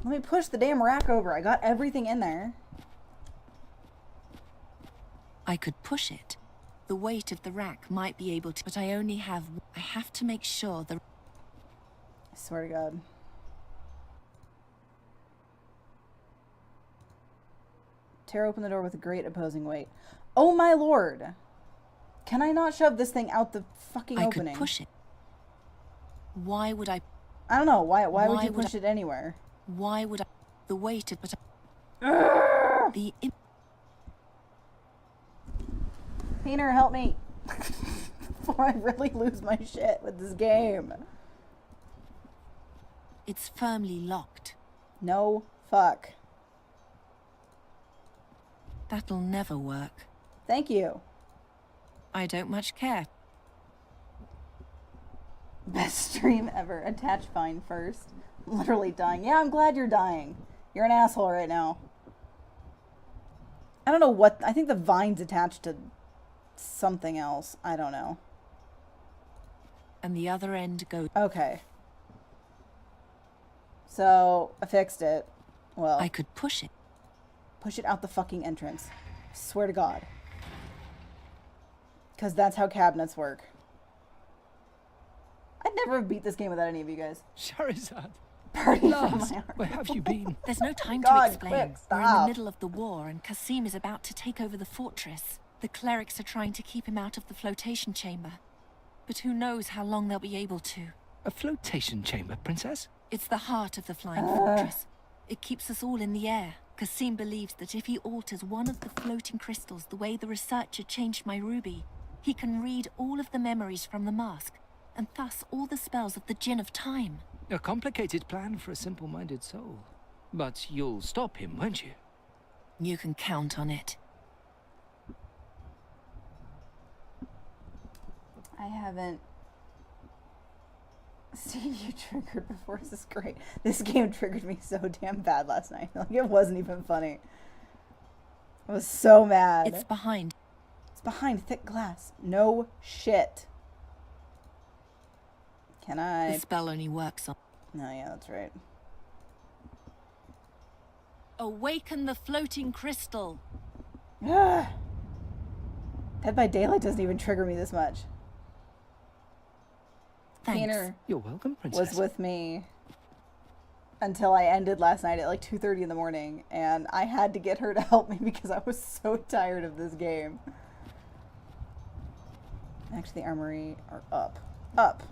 Let me push the damn rack over. I got everything in there. I could push it. The weight of the rack might be able to... But I only have... I have to make sure the... I swear to God. Tear open the door with a great opposing weight. Oh my lord! Can I not shove this thing out the fucking opening? I could push it. Why would I... I don't know. Why would you push it anywhere? Why would I... The weight of... But the... Painter, help me! Before I really lose my shit with this game. It's firmly locked. No fuck. That'll never work. Thank you. I don't much care. Best stream ever. Attach Vine first. Literally dying. Yeah, I'm glad you're dying. You're an asshole right now. I don't know what... I think the Vine's attached to something else. I don't know. And the other end goes... Okay. So, I fixed it. Well... I could push it. Push it out the fucking entrance. I swear to God. Because that's how cabinets work. I'd never have beat this game without any of you guys. Charizard. Party Lars, from my heart. where have you been? There's no time God, to explain. quick, We're in the stop. middle of the war and Kasim is about to take over the fortress. The clerics are trying to keep him out of the flotation chamber. But who knows how long they'll be able to. A flotation chamber, Princess? It's the heart of the flying fortress. It keeps us all in the air. Kasim believes that if he alters one of the floating crystals the way the researcher changed my ruby, he can read all of the memories from the mask, and thus all the spells of the Djinn of Time. A complicated plan for a simple-minded soul. But you'll stop him, won't you? You can count on it. I haven't seen you triggered before. This is great. This game triggered me so damn bad last night. Like, it wasn't even funny. I was so mad. It's behind. It's behind thick glass. No shit. Can I... The spell only works on... No, yeah, that's right. Awaken the floating crystal. Dead by Daylight doesn't even trigger me this much. Thanks. Keener You're welcome, Princess. was with me until I ended last night at like 2:30 in the morning, and I had to get her to help me because I was so tired of this game. Actually, the armory are up. Up.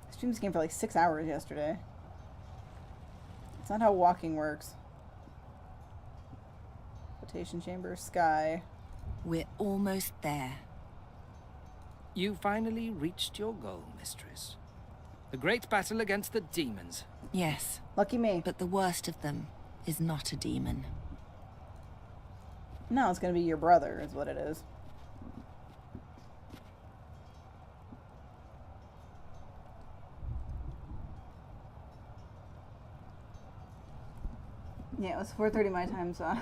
I streamed this game for like 6 hours yesterday. It's not how walking works. Flotation chamber, sky. We're almost there. You finally reached your goal, mistress. The great battle against the demons. Yes. Lucky me. But the worst of them is not a demon. No, it's gonna be your brother, is what it is. Yeah, it was 4:30 my time, so I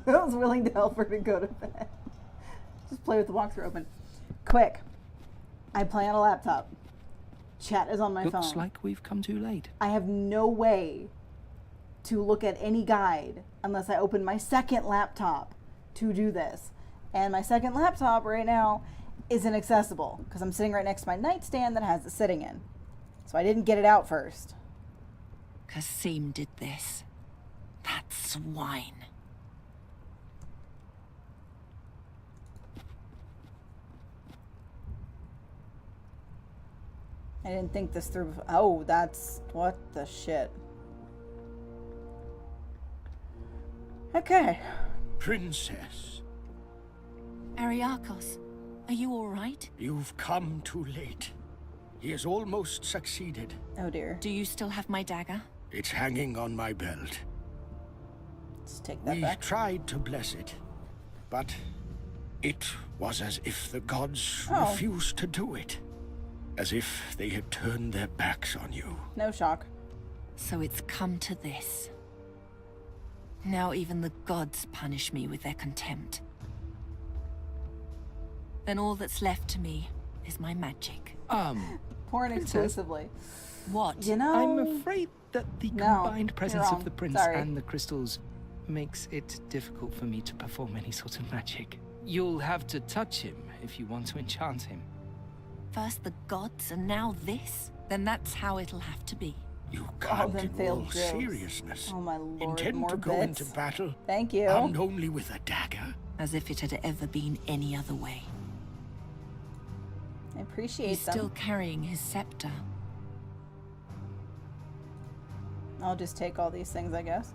was willing to help her to go to bed. Just play with the walkthrough open. Quick. I play on a laptop. Chat is on my phone. Looks like we've come too late. I have no way to look at any guide unless I open my second laptop to do this. And my second laptop right now isn't accessible because I'm sitting right next to my nightstand that has the sitting in. So I didn't get it out first. Kasim did this. That swine. I didn't think this through. Oh, that's what the shit. Okay. Princess. Ariakos, are you all right? You've come too late. He has almost succeeded. Oh dear. Do you still have my dagger? It's hanging on my belt. Let's take that We back. tried to bless it, but it was as if the gods refused to do it. As if they had turned their backs on you. No shock. So it's come to this. Now even the gods punish me with their contempt. Then all that's left to me is my magic. Porn exclusively. What? You know, I'm afraid that the combined presence of the prince Sorry. and the crystals makes it difficult for me to perform any sort of magic. You'll have to touch him if you want to enchant him. First the gods and now this? Then that's how it'll have to be. You can't them in failed all jokes. seriousness Oh my lord, intend more to go bits. into battle Thank you. armed only with a dagger. As if it had ever been any other way. I appreciate He's them. still carrying his scepter. I'll just take all these things, I guess.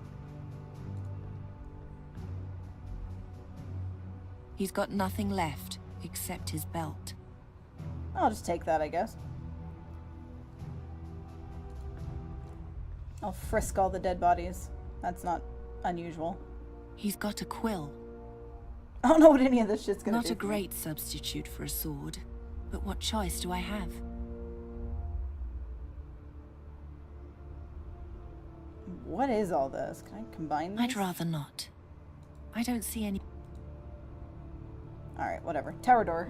He's got nothing left except his belt. I'll just take that, I guess. I'll frisk all the dead bodies. That's not unusual. He's got a quill. I don't know what any of this shit's gonna do. Not a great substitute for a sword, but what choice do I have? What is all this? Can I combine these? I'd rather not. I don't see any... Alright, whatever. Tower door.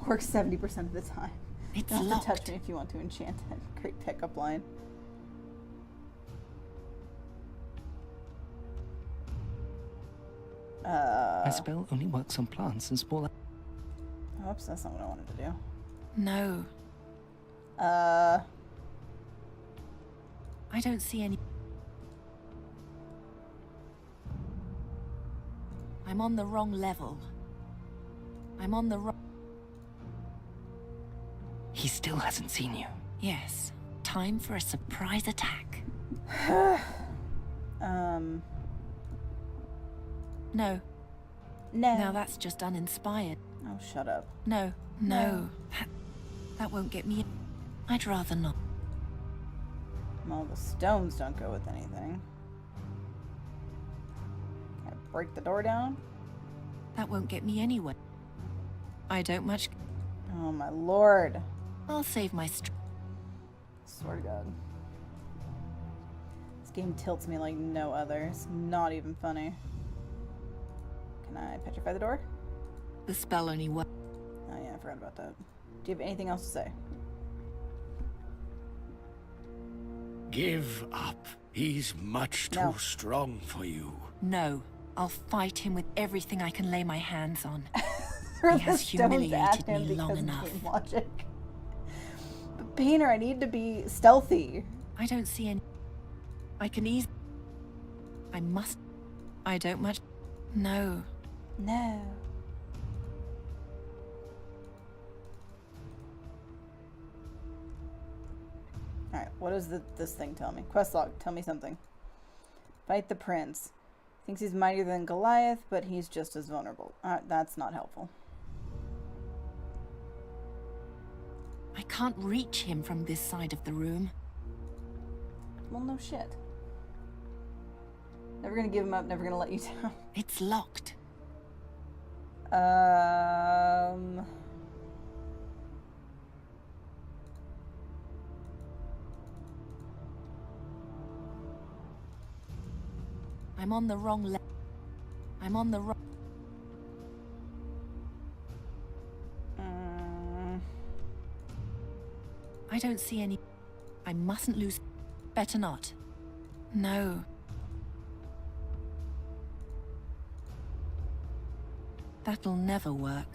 Works 70% of the time. It's You don't have locked. to touch me if you want to enchant it. Great pickup line. My spell only works on plants and small... Oops, that's not what I wanted to do. No. I don't see any... I'm on the wrong level. I'm on the wrong... He still hasn't seen you. Yes. Time for a surprise attack. No. No. Now that's just uninspired. Oh, shut up. No. No. That won't get me... I'd rather not. Well, the stones don't go with anything. Can I break the door down? That won't get me anywhere. I don't much... Oh my lord. I'll save my Swear to God. This game tilts me like no other. It's not even funny. Can I petrify the door? The spell only works. Oh yeah, I forgot about that. Do you have anything else to say? Give up. He's much too strong for you. No, I'll fight him with everything I can lay my hands on. Throw He has the stones at humiliated him me long because of enough. game logic. But Painter, I need to be stealthy. I don't see any... I can easily... I must... I don't much... No. No. Alright, what does this thing tell me? Quest log, tell me something. Fight the prince. Thinks he's mightier than Goliath, but he's just as vulnerable. That's not helpful. I can't reach him from this side of the room. Well, no shit. Never gonna give him up, never gonna let you down. It's locked. I'm on the wrong le- I'm on the wrong... I don't see any... I mustn't lose... Better not. No. That'll never work.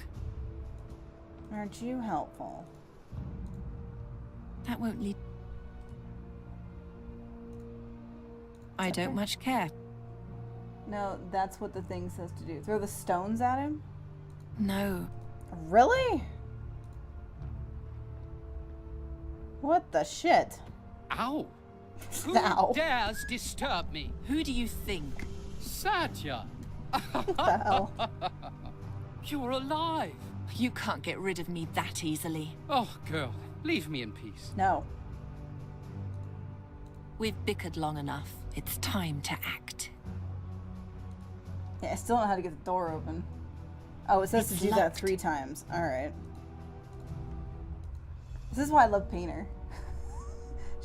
Aren't you helpful? That won't lead... I don't much care. No, that's what the thing says to do. Throw the stones at him? No. Really? What the shit? Ow! Who Ow. dares disturb me? Who do you think? Sadja! What the hell? You're alive! You can't get rid of me that easily. Oh, girl, leave me in peace. No. We've bickered long enough. It's time to act. Yeah, I still don't know how to get the door open. Oh, it says It's to do that locked. 3 times. Alright. This is why I love Painter.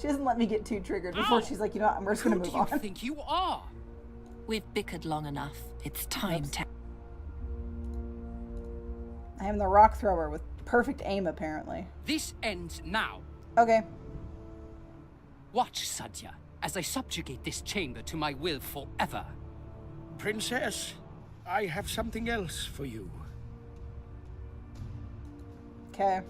She doesn't let me get too triggered before she's like, you know what, we're just gonna move on. Who do you think you are? We've bickered long enough. It's time to... I am the rock thrower with perfect aim, apparently. This ends now. Okay. Watch, Sadja, as I subjugate this chamber to my will forever. Princess, I have something else for you. Okay.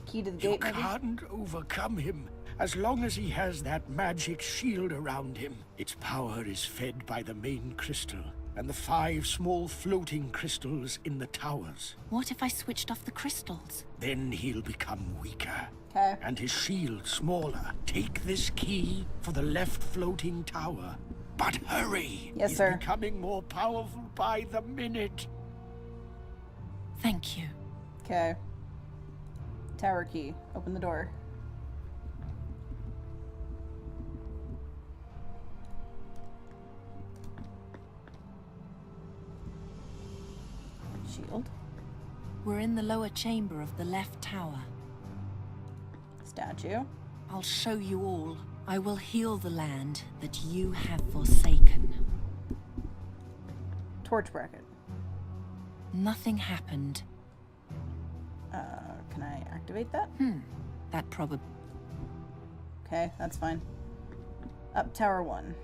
Key to the You gate, maybe? can't overcome him as long as he has that magic shield around him. Its power is fed by the main crystal and the 5 small floating crystals in the towers. What if I switched off the crystals? Then he'll become weaker. Okay. And his shield smaller. Take this key for the left floating tower. But hurry! Yes, He's sir. becoming more powerful by the minute. Thank you. Okay. Tower key. Open the door. Shield. We're in the lower chamber of the left tower. Statue. I'll show you all. I will heal the land that you have forsaken. Torch bracket. Nothing happened. Can I activate that? That probably... Okay, that's fine. Up tower 1.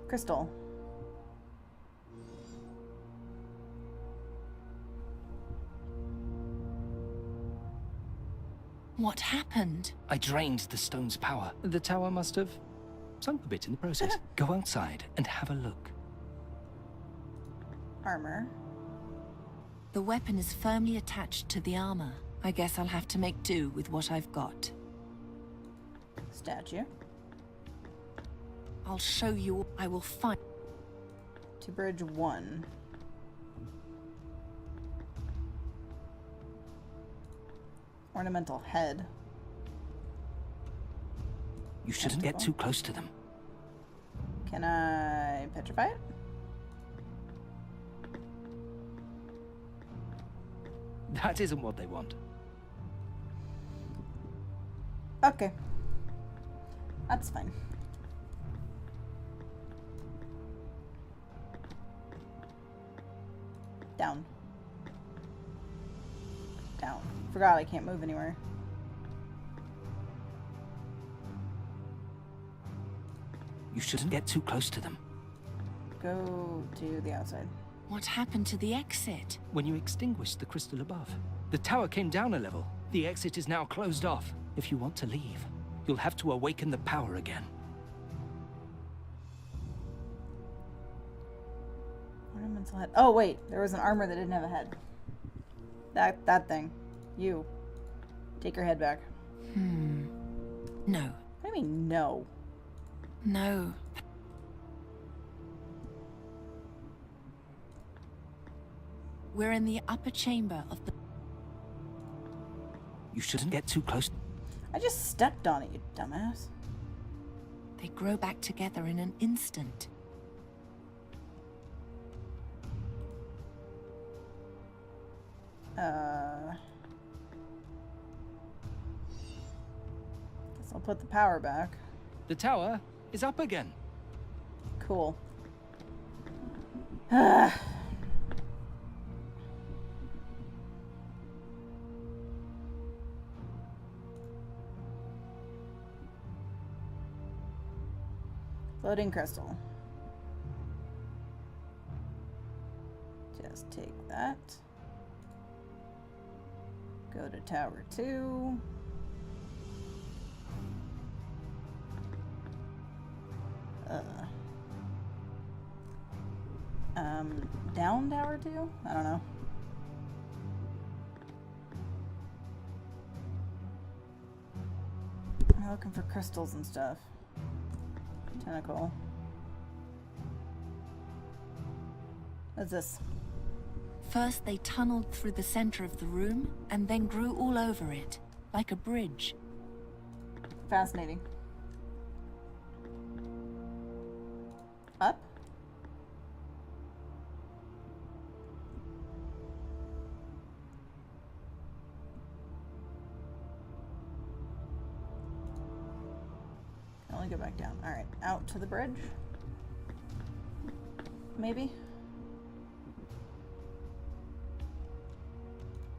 Crystal. What happened? I drained the stone's power. The tower must have sunk a bit in the process. Go outside and have a look. Armor. The weapon is firmly attached to the armor. I guess I'll have to make do with what I've got. Statue. I'll show you. I will fight. To bridge 1. Ornamental head. You shouldn't get too close to them. Can I petrify it? That isn't what they want. Okay. That's fine. Down. Down. Forgot I can't move anywhere. You shouldn't get too close to them. Go to the outside. What happened to the exit? When you extinguished the crystal above, the tower came down a level. The exit is now closed off. If you want to leave, you'll have to awaken the power again. Ornamental head. Oh wait, there was an armor that didn't have a head. That thing. You. Take your head back. No. What do you mean, no? No. We're in the upper chamber of the... You shouldn't get too close. I just stepped on it, you dumbass. They grow back together in an instant. Guess I'll put the power back. The tower is up again. Cool. Floating crystal. Just take that. Go to tower 2. Down tower 2? I don't know. I'm looking for crystals and stuff. Tentacle. What's this? First, they tunneled through the center of the room and then grew all over it, like a bridge. Fascinating. Up? Can only go back down. Alright, out to the bridge. Maybe?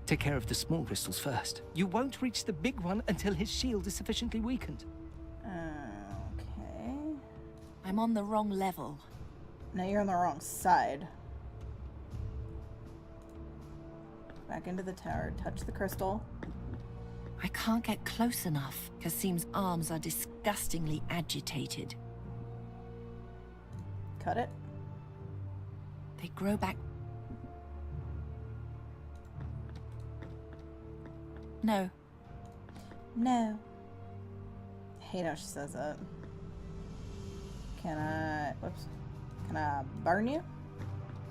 Take care of the small crystals first. You won't reach the big one until his shield is sufficiently weakened. Okay. I'm on the wrong level. No, you're on the wrong side. Back into the tower. Touch the crystal. I can't get close enough. Kasim's arms are disgustingly agitated. Cut it. They grow back. No. No. I hate how she says that. Can I... Whoops. Can I burn you?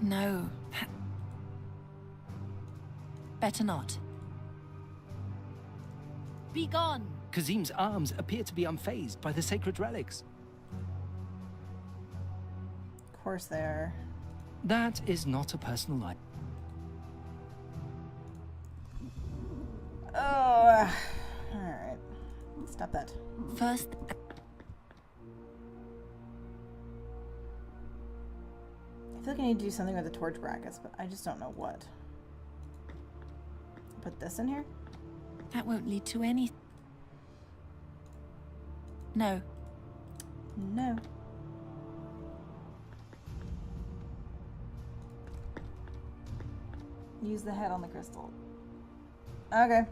No. Better not. Be gone! Kazim's arms appear to be unfazed by the sacred relics. Of course they are. That is not a personal item. Oh, alright. Stop that. First... I feel like I need to do something with the torch brackets, but I just don't know what. Put this in here? That won't lead to any... No. No. Use the head on the crystal. Okay.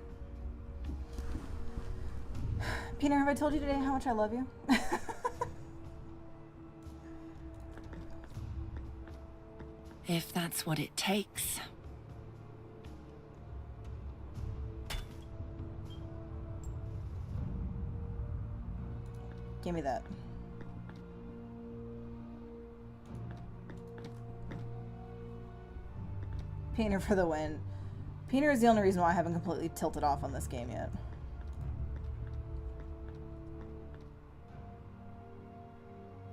Peter, have I told you today how much I love you? If that's what it takes. Give me that. Painter for the win. Painter is the only reason why I haven't completely tilted off on this game yet.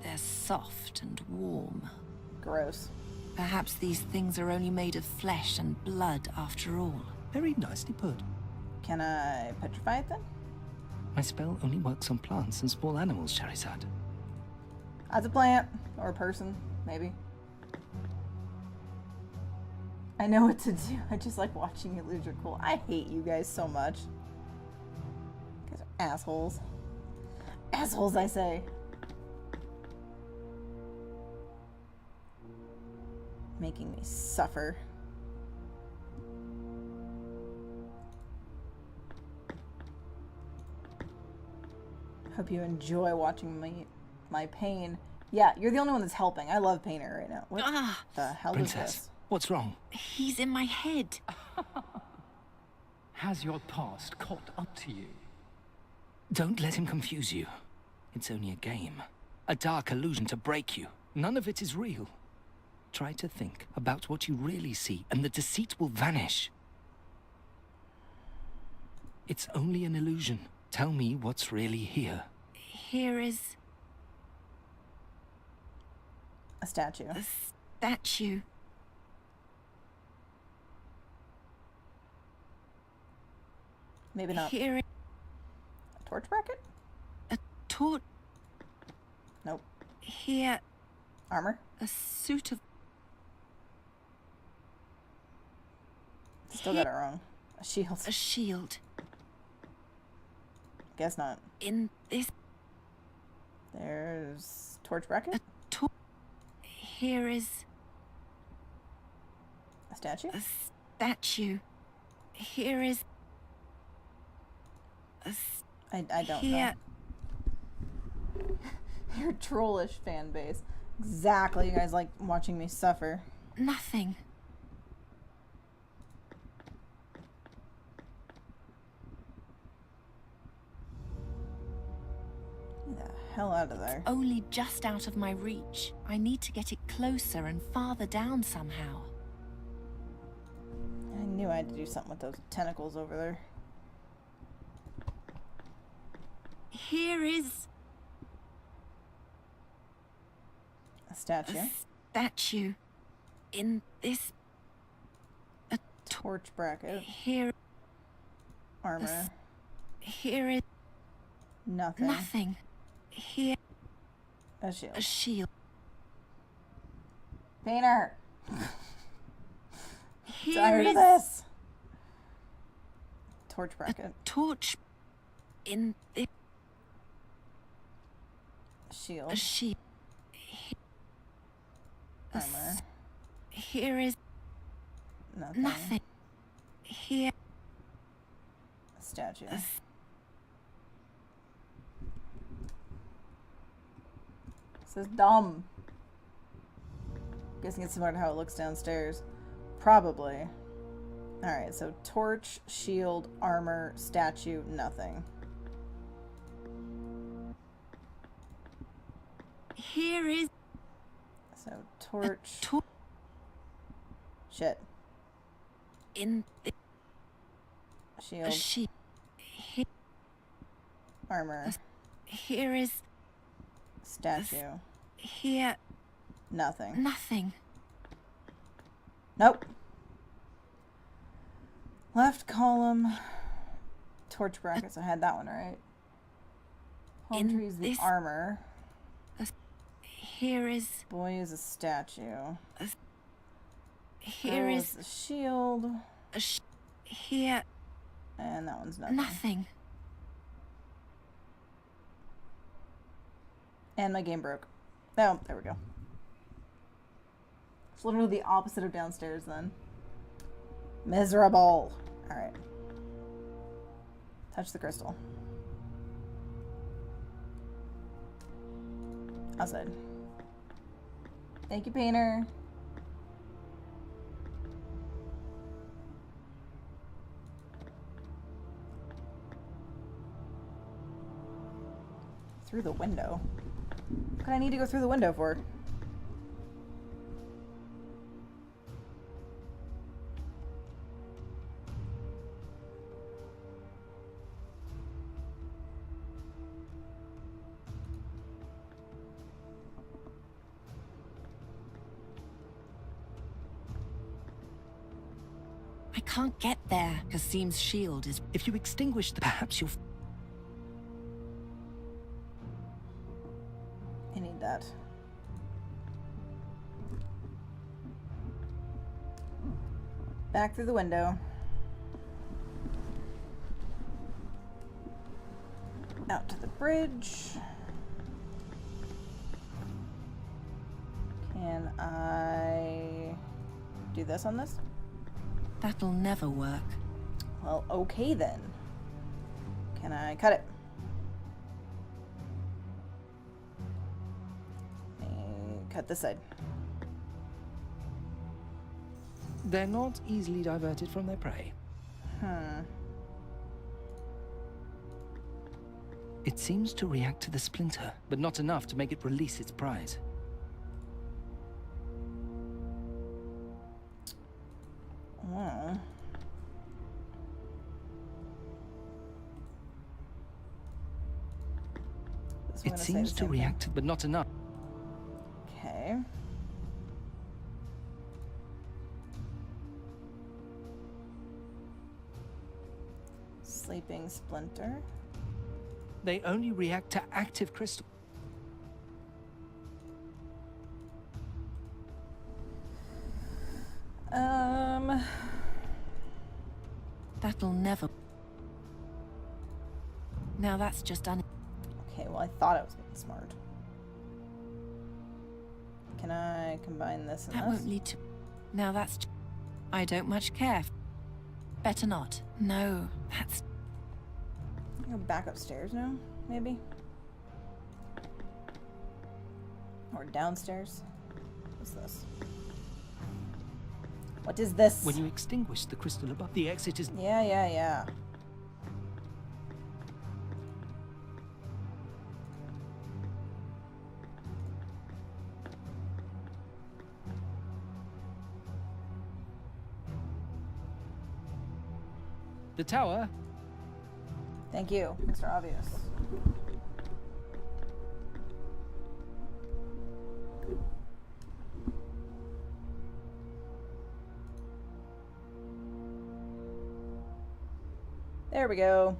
They're soft and warm. Gross. Perhaps these things are only made of flesh and blood after all. Very nicely put. Can I petrify it then? My spell only works on plants and small animals, Charizard. As a plant. Or a person, maybe. I know what to do. I just like watching you lose your cool. I hate you guys so much. You guys are assholes. Assholes, I say. Making me suffer. Hope you enjoy watching my pain. Yeah, you're the only one that's helping. I love Painter right now. What the hell Princess, is this? what's wrong? He's in my head. Has your past caught up to you? Don't let him confuse you. It's only a game. A dark illusion to break you. None of it is real. Try to think about what you really see, and the deceit will vanish. It's only an illusion. Tell me what's really here. Here is a statue. A statue. Maybe not. Here. A torch bracket? A torch. Nope. Here. Armor? A suit of. Still got it wrong. A shield. A shield. Guess not. In this. There's torch bracket? A torch. Here is. A statue? A statue. Here is. I don't know. Your trollish fan base. Exactly. You guys like watching me suffer. Nothing. Get the hell out of there. Only just out of my reach. I need to get it closer and farther down somehow. I knew I had to do something with those tentacles over there. Here is a statue. A statue in this. A torch bracket. Here. Armor. Here is nothing. Nothing. Here. A shield. A shield. Painter. Here Tired is of this. Torch bracket. A torch in this. Shield. A shield. Armor. Here is nothing. Nothing. Here. A statue. This is dumb. Guessing it's similar to how it looks downstairs. Probably. Alright, so torch, shield, armor, statue, nothing. Here is. So torch. Shit. In the shield. A shield. Here. Armor. Here is. Statue. Here. Nothing. Nothing. Nope. Left column. Torch brackets. I had that one right. Palm trees, the armor. Here is. Boy is a statue. Here is the shield. Here. And that one's nothing. Nothing. And my game broke. Oh, there we go. It's literally the opposite of downstairs then. Miserable. Alright. Touch the crystal. Outside. Thank you, Painter. Through the window? What could I need to go through the window for? I can't get there. Kasim's shield is. If you extinguish the. Perhaps you'll. I need that. Back through the window. Out to the bridge. Can I... Do this on this? That'll never work. Well, okay then. Can I cut it? Cut this side. They're not easily diverted from their prey. It seems to react to the splinter, but not enough to make it release its prize. Oh. It seems to react, but not enough. Okay. Sleeping splinter. They only react to active crystal. That'll never. Now that's just Okay, well I thought I was being smart. Can I combine this and that this? won't lead to. Now that's. I don't much care. Better not. No, that's. Go back upstairs now, maybe? Or downstairs? What's this? What is this? When you extinguish the crystal above, the exit is... Yeah. The tower. Thank you, Mr. Obvious. There we go.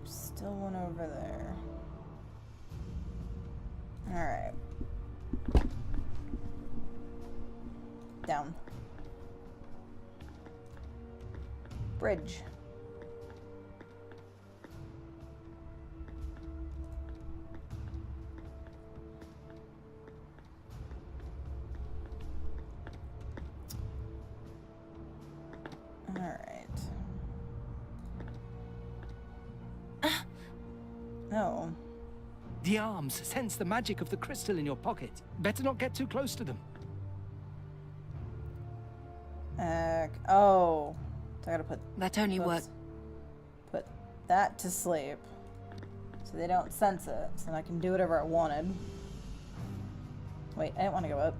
Still one over there. All right. Down. Bridge. All right. Oh. The arms sense the magic of the crystal in your pocket. Better not get too close to them. Oh. So I gotta put... That only works. Put that to sleep. So they don't sense it. So I can do whatever I wanted. Wait, I didn't want to go up.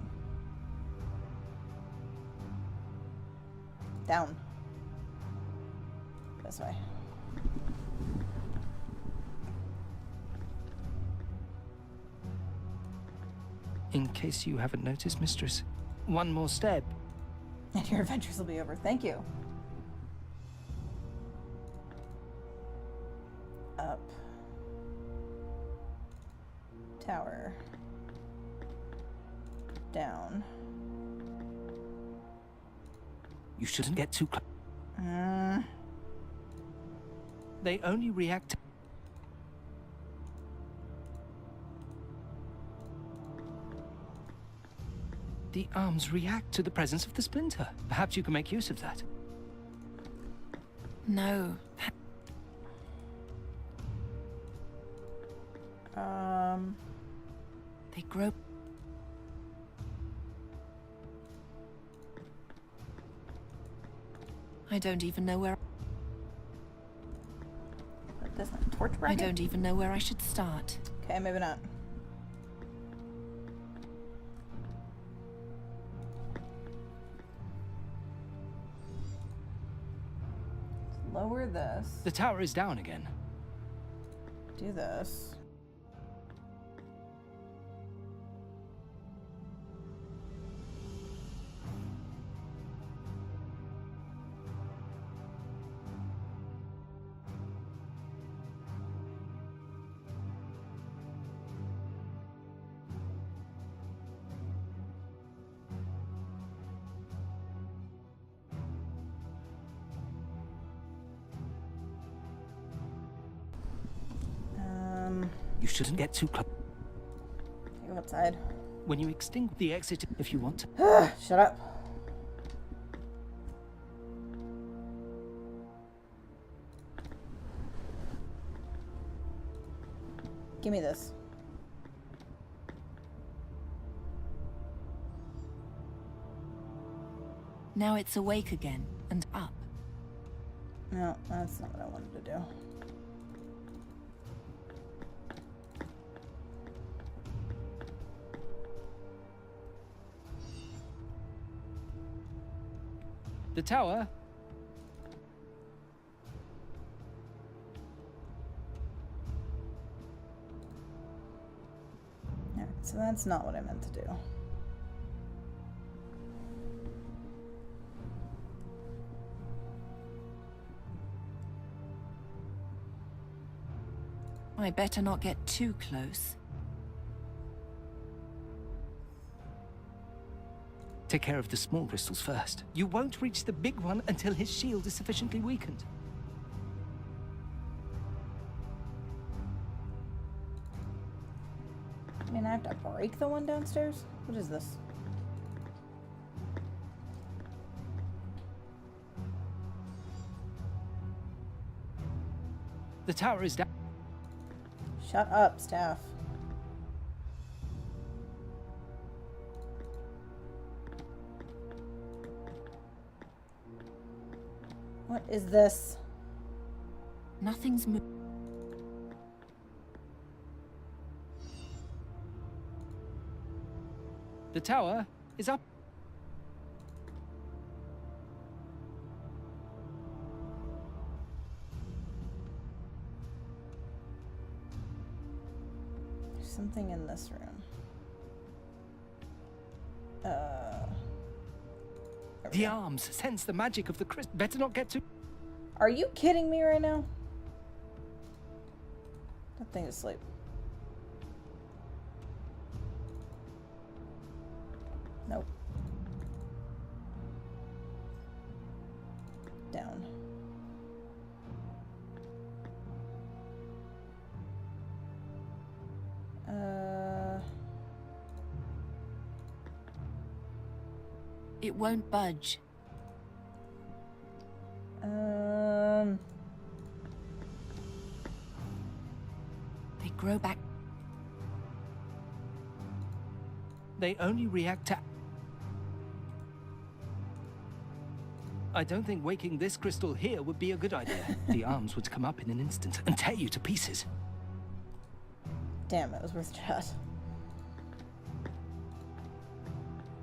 Down. This way. In case you haven't noticed, mistress, one more step. And your adventures will be over. Thank you. Up. Tower. Down. You shouldn't get too close. They only react. The arms react to the presence of the splinter. Perhaps you can make use of that. No. They grow. I don't even know where. This torch bracket? I don't even know where I should start. Okay, maybe not. Lower this. The tower is down again. Do this. You shouldn't get too close. Go outside. When you extinguish the exit, if you want to. Shut up. Give me this. Now it's awake again and up. No, that's not what I wanted to do. The tower. Yeah, so that's not what I meant to do. I better not get too close. Take care of the small crystals first. You won't reach the big one until his shield is sufficiently weakened. I mean, I have to break the one downstairs? What is this? The tower is down. Shut up, staff. What is this? Nothing's moved. The tower is up. There's something in this room. The arms sense the magic of the crystal. Better not get too. Are you kidding me right now? That thing is asleep. Nope. Down. It won't budge. They grow back. They only react to. I don't think waking this crystal here would be a good idea. The arms would come up in an instant and tear you to pieces. Damn, it was worth a shot.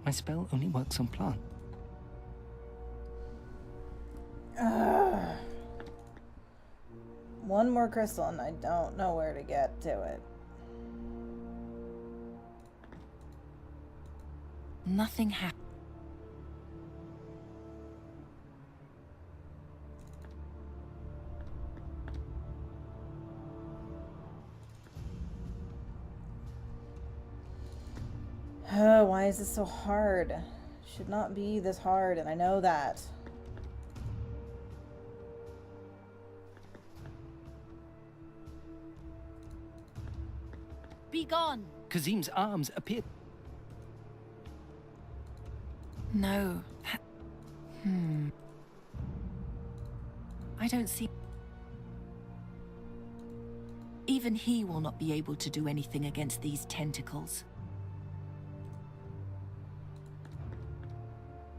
My spell only works on plant. One more crystal and I don't know where to get to it. Nothing happened. Why is this so hard? Should not be this hard, and I know that. Be gone. Kazim's arms appear. No. I don't see. Even he will not be able to do anything against these tentacles.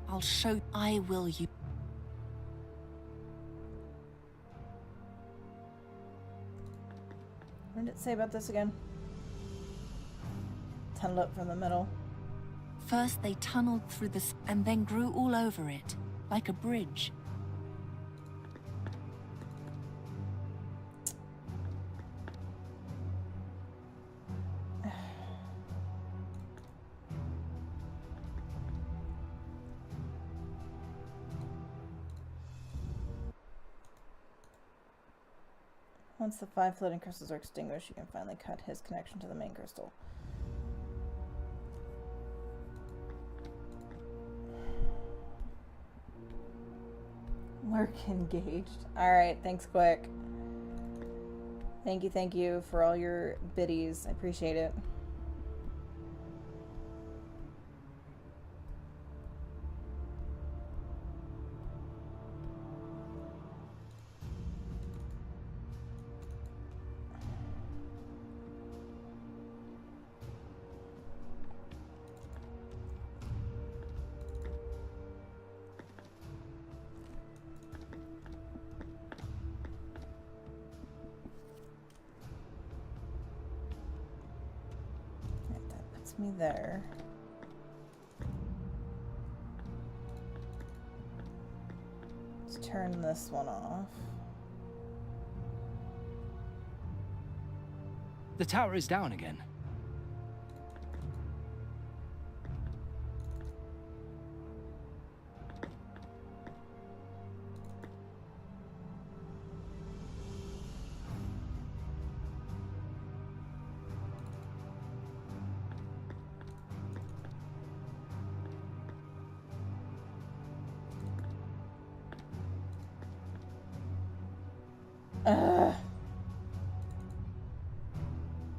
I'll show. I will you. What did it say about this again? Tunnel up from the middle. First they tunneled through this and then grew all over it, like a bridge. Once the 5 floating crystals are extinguished, you can finally cut his connection to the main crystal. Lurk engaged. Alright, thanks, Quick. Thank you for all your biddies. I appreciate it. Me there. Let's turn this one off. The tower is down again.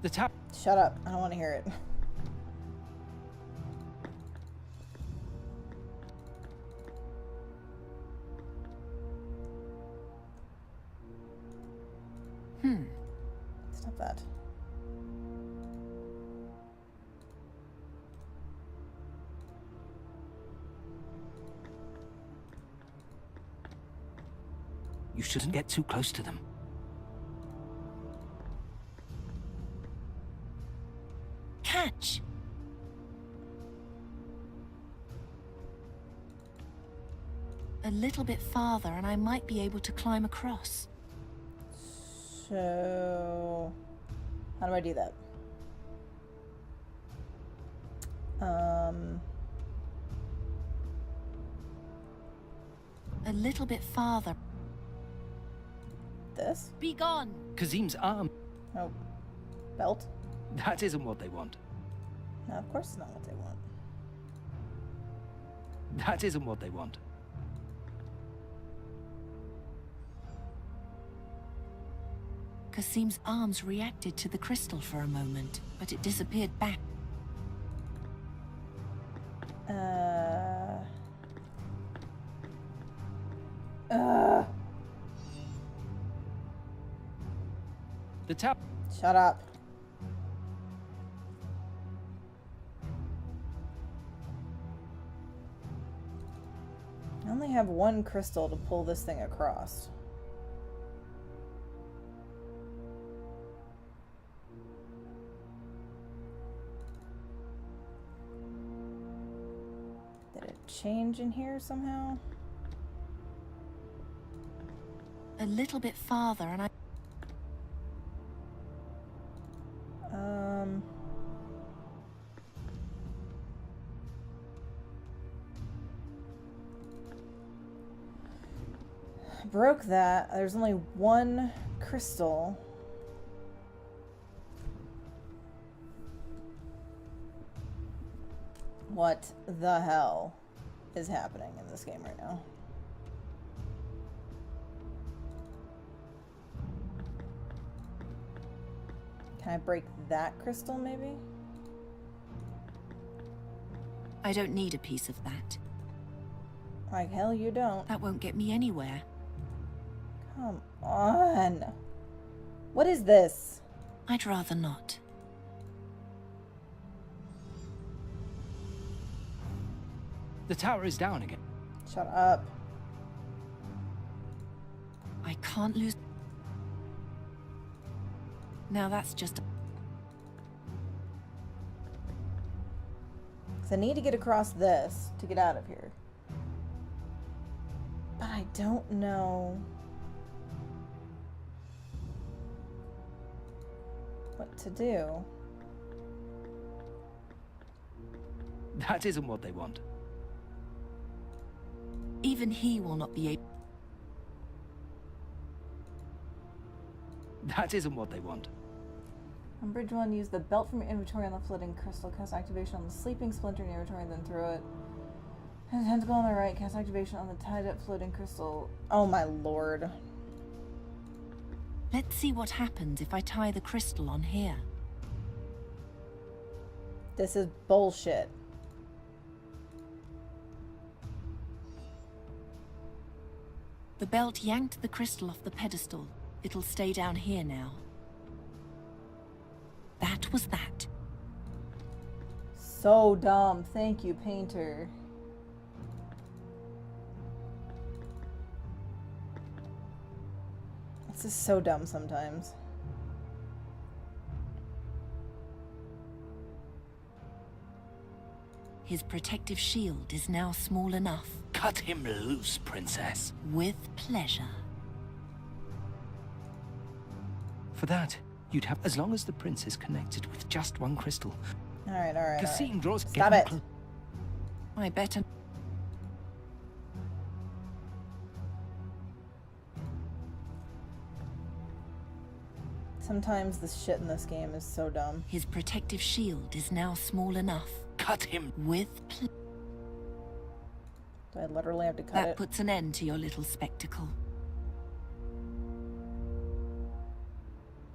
The tower. Shut up. I don't want to hear it. Stop that. You shouldn't get too close to them. Catch! A little bit farther and I might be able to climb across. So, how do I do that? A little bit farther. This? Be gone! Kazim's arm. Oh. Belt? That isn't what they want. No, of course it's not what they want. That isn't what they want. Kasim's arms reacted to the crystal for a moment, but it disappeared back. The tap. Shut up. I only have one crystal to pull this thing across. Did it change in here somehow? A little bit farther and I... Broke that. There's only one crystal. What the hell is happening in this game right now? Can I break that crystal, maybe? I don't need a piece of that. Like hell you don't. That won't get me anywhere. Come on. What is this? I'd rather not. The tower is down again. Shut up. I can't lose... Now that's just... Because I need to get across this to get out of here. But I don't know what to do. That isn't what they want. Even he will not be able... That isn't what they want. On bridge 1, use the belt from your inventory on the floating crystal. Cast activation on the sleeping splinter in your inventory, then throw it. And tentacle on the right. Cast activation on the tied up floating crystal. Oh my lord. Let's see what happens if I tie the crystal on here. This is bullshit. The belt yanked the crystal off the pedestal. It'll stay down here now. That was that. So dumb. Thank you, Painter. This is so dumb sometimes. His protective shield is now small enough. Cut him loose, princess. With pleasure. For that, you'd have as long as the prince is connected with just one crystal. Alright, alright. The scene draws. Stop it. I better. Sometimes the shit in this game is so dumb. His protective shield is now small enough. Cut him. With Do I literally have to cut that it? That puts an end to your little spectacle.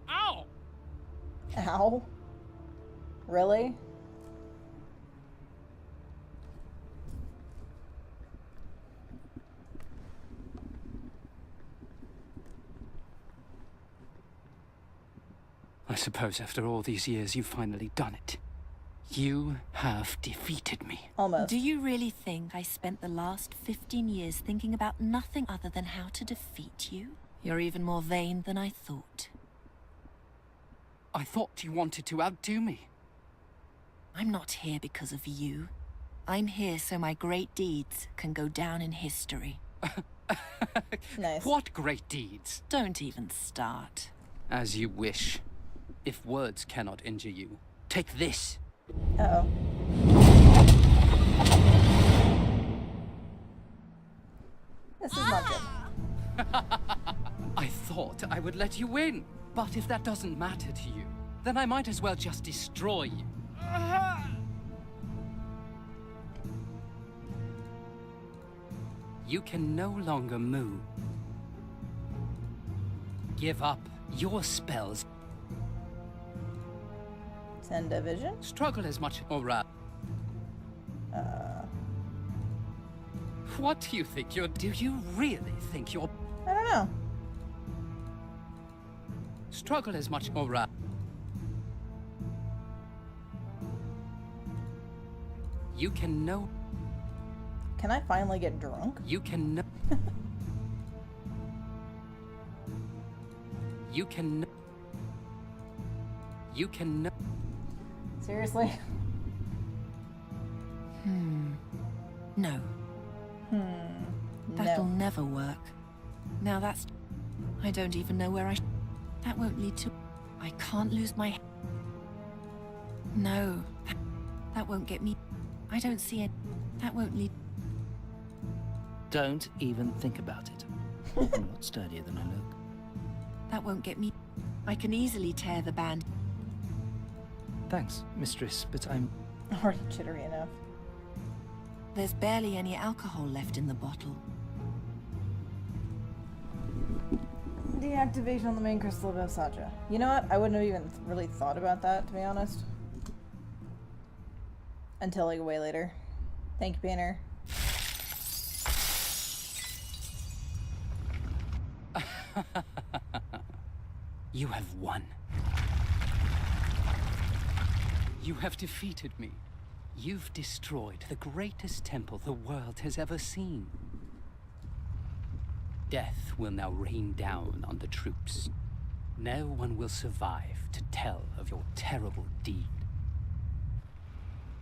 Ow! Ow? Really? I suppose after all these years you've finally done it. You have defeated me. Almost. Do you really think I spent the last 15 years thinking about nothing other than how to defeat you? You're even more vain than I thought. I thought you wanted to outdo me. I'm not here because of you. I'm here so my great deeds can go down in history. Nice. What great deeds? Don't even start. As you wish. If words cannot injure you, take this. Uh-oh. This is not good. I thought I would let you win. But if that doesn't matter to you, then I might as well just destroy you. You can no longer move. Give up your spells. Send a vision? Struggle as much or What do you think you're... Do you really think you're... I don't know. Struggle as much or You can know... Can I finally get drunk? You can know... You can know... You can know... Seriously? No. That'll never work. Now that's... I don't even know where that won't lead to... I can't lose my... No. That won't get me... I don't see it. That won't lead... Don't even think about it. I'm a lot sturdier than I look. That won't get me... I can easily tear the band... Thanks, mistress, but I'm... Already jittery enough. There's barely any alcohol left in the bottle. Deactivation on the main crystal of Sadja. You know what? I wouldn't have even really thought about that, to be honest. Until like way later. Thank you, Painter. You have won. You have defeated me. You've destroyed the greatest temple the world has ever seen. Death will now rain down on the troops. No one will survive to tell of your terrible deed.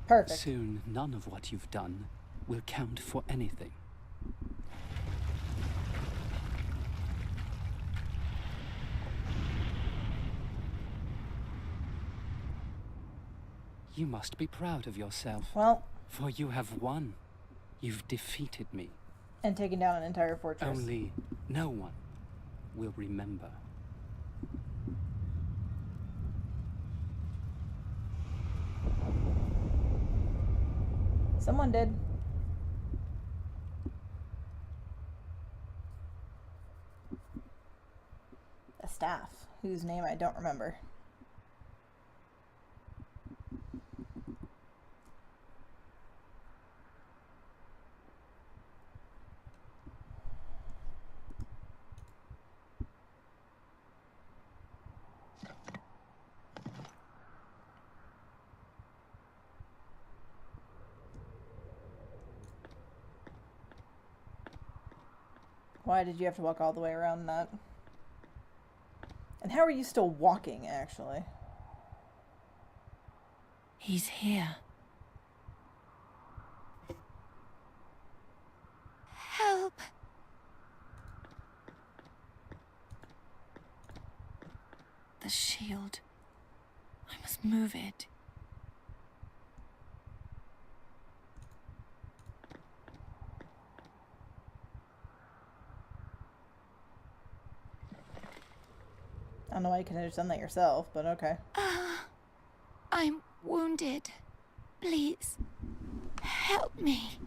Perfect. Soon, none of what you've done will count for anything. You must be proud of yourself. Well... For you have won. You've defeated me. And taken down an entire fortress. Only no one will remember. Someone did. staff, whose name I don't remember. Why did you have to walk all the way around that? And how are you still walking, actually? He's here. Help! The shield. I must move it. I don't know why you couldn't have done that yourself, but okay. I'm wounded. Please, help me.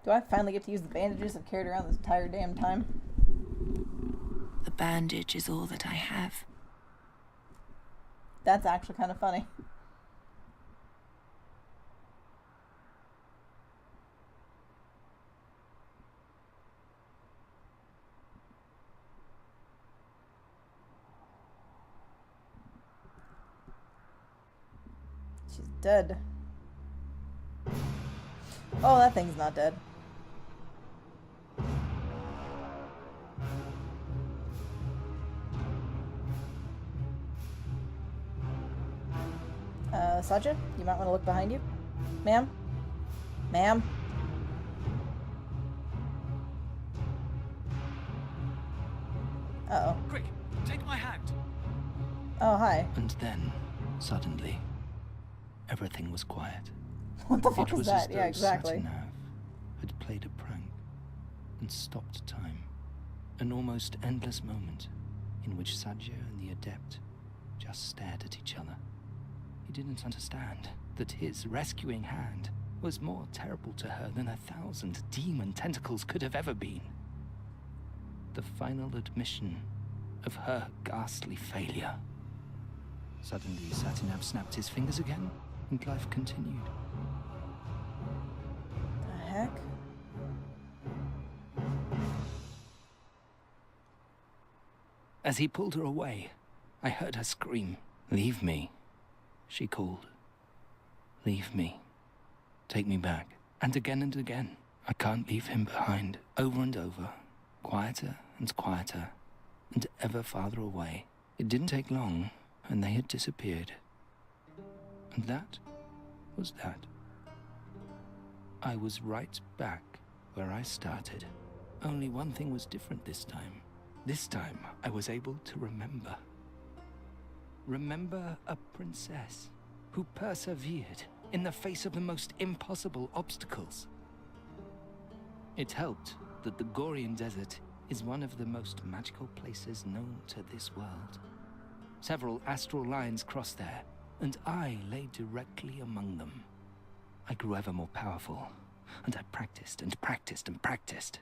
Do I finally get to use the bandages I've carried around this entire damn time? The bandage is all that I have. That's actually kind of funny. She's dead. Oh, that thing's not dead. Sadja, you might want to look behind you. Ma'am? Ma'am? Uh-oh. Quick, take my hand. Oh, hi. And then, suddenly, everything was quiet. What the fuck It is was that? as though Yeah, exactly. Satinav had played a prank and stopped time. An almost endless moment in which Sadja and the Adept just stared at each other. He didn't understand that his rescuing hand was more terrible to her than 1,000 demon tentacles could have ever been. The final admission of her ghastly failure. Suddenly, Satinav snapped his fingers again, and life continued. The heck? As he pulled her away, I heard her scream, "Leave me," she called. "Leave me. Take me back." And again, I can't leave him behind. Over and over, quieter and quieter, and ever farther away. It didn't take long, and they had disappeared. And that was that. I was right back where I started. Only one thing was different this time. This time, I was able to remember. Remember a princess who persevered in the face of the most impossible obstacles. It helped that the Gorian Desert is one of the most magical places known to this world. Several astral lines cross there, and I lay directly among them. I grew ever more powerful, and I practiced and practiced and practiced.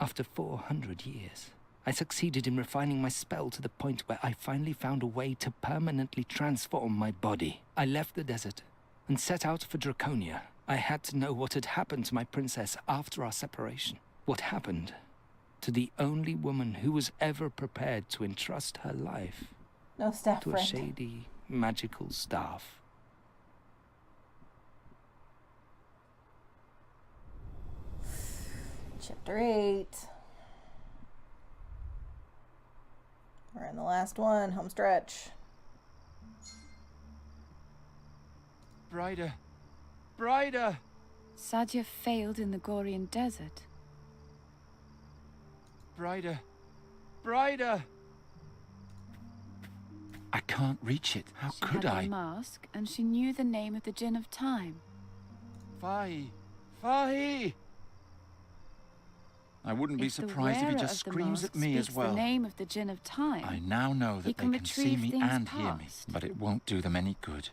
After 400 years, I succeeded in refining my spell to the point where I finally found a way to permanently transform my body. I left the desert and set out for Draconia. I had to know what had happened to my princess after our separation. What happened to the only woman who was ever prepared to entrust her life No staff to a friend. shady, magical staff. Chapter 8. We're in the last one, home stretch. Brider! Brider! Sadja failed in the Gorian Desert. Brider! Brider! I can't reach it. How She could had I? the mask, and she knew the name of the Djinn of Time. Fahi! Fahi! I wouldn't be If the surprised if he wearer just of the screams mask at me as speaks well. the name of the Djinn of Time, I now know he that they can see retrieve me things and hear me, past. but it won't do them any good.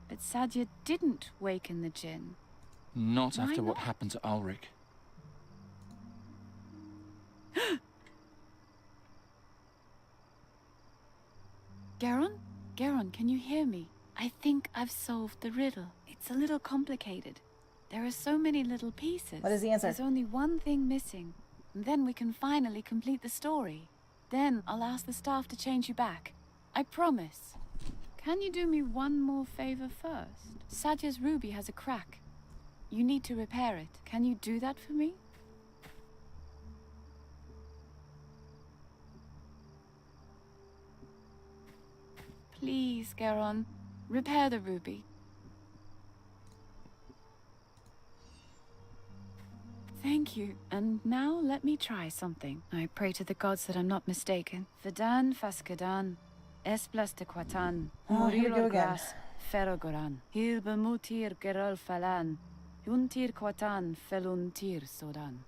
But Sadja didn't waken the Djinn. Not Why after what not? happened to Ulrich. Geron? Geron, can you hear me? I think I've solved the riddle. It's a little complicated. There are so many little pieces. What is the answer? There's only one thing missing. And then we can finally complete the story. Then I'll ask the staff to change you back. I promise. Can you do me one more favor first? Sadja's ruby has a crack. You need to repair it. Can you do that for me? Please, Geron. Repair the ruby. Thank you. And now let me try something. I pray to the gods that I'm not mistaken. Vedan faskadan, esplas de quatan, Here we go again. gras, ferrogoran, hilbemutir gerol falan, juntir quatan feluntir sodan.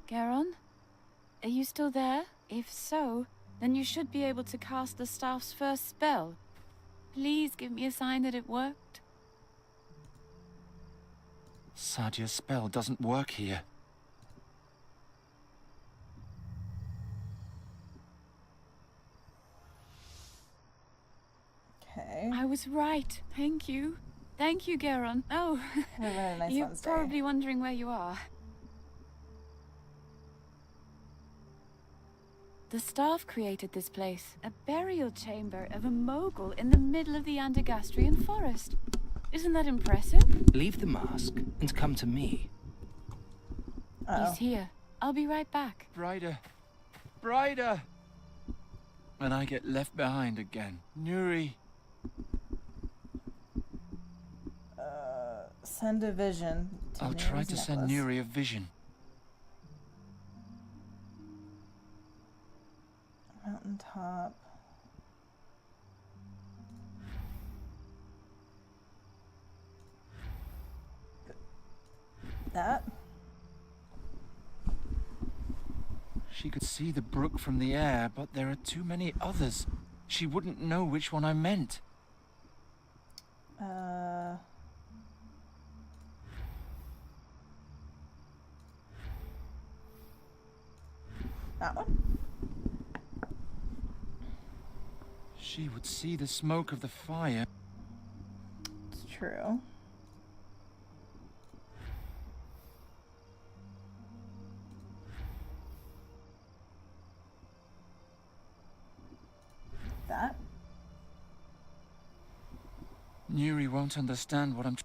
Geron? Are you still there? If so, then you should be able to cast the staff's first spell. Please give me a sign that it worked. Sadja's spell doesn't work here. Okay. I was right. Thank you. Thank you, Geron. Oh, Having a nice you're Wednesday. probably wondering where you are. The staff created this place, a burial chamber of a mogul in the middle of the Andergastrian forest. Isn't that impressive? Leave the mask and come to me. Uh-oh. He's here. I'll be right back. Brighter. Brighter! And I get left behind again. Nuri. Send a vision to I'll Nuri's try to send necklace. Nuri a vision. Mountaintop. That? She could see the brook from the air, but there are too many others. She wouldn't know which one I meant. That one? She would see the smoke of the fire. It's true. That? Nuri won't understand what I'm...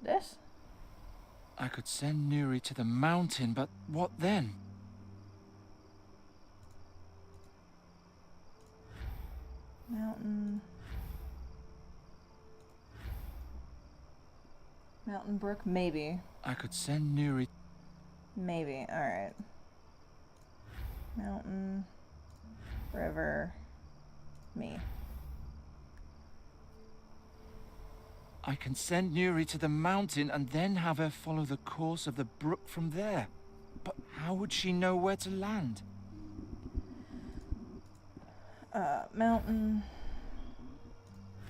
This? I could send Nuri to the mountain, but what then? Mountain. Mountain brook? Maybe. I could send Nuri... Maybe. Alright. Mountain. River. Me. I can send Nuri to the mountain and then have her follow the course of the brook from there. But how would she know where to land? Mountain.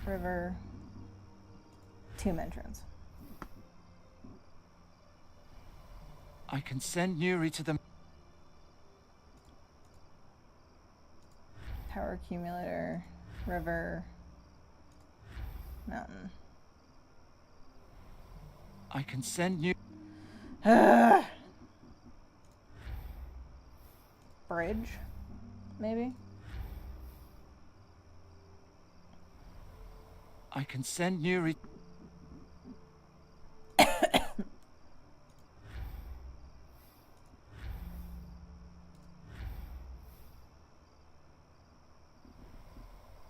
River. Tomb entrance. I can send Nuri to the... Power accumulator. River. Mountain. I can send Nuri... Bridge? Maybe? I can send Nuri...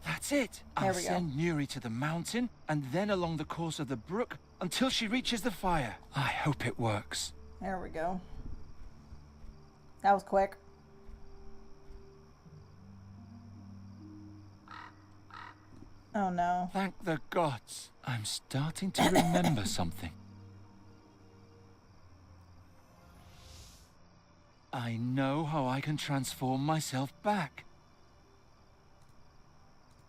That's it! There I'll we go. send Nuri to the mountain, and then along the course of the brook, until she reaches the fire. I hope it works. There we go. That was quick. Oh no. Thank the gods. I'm starting to remember something. I know how I can transform myself back.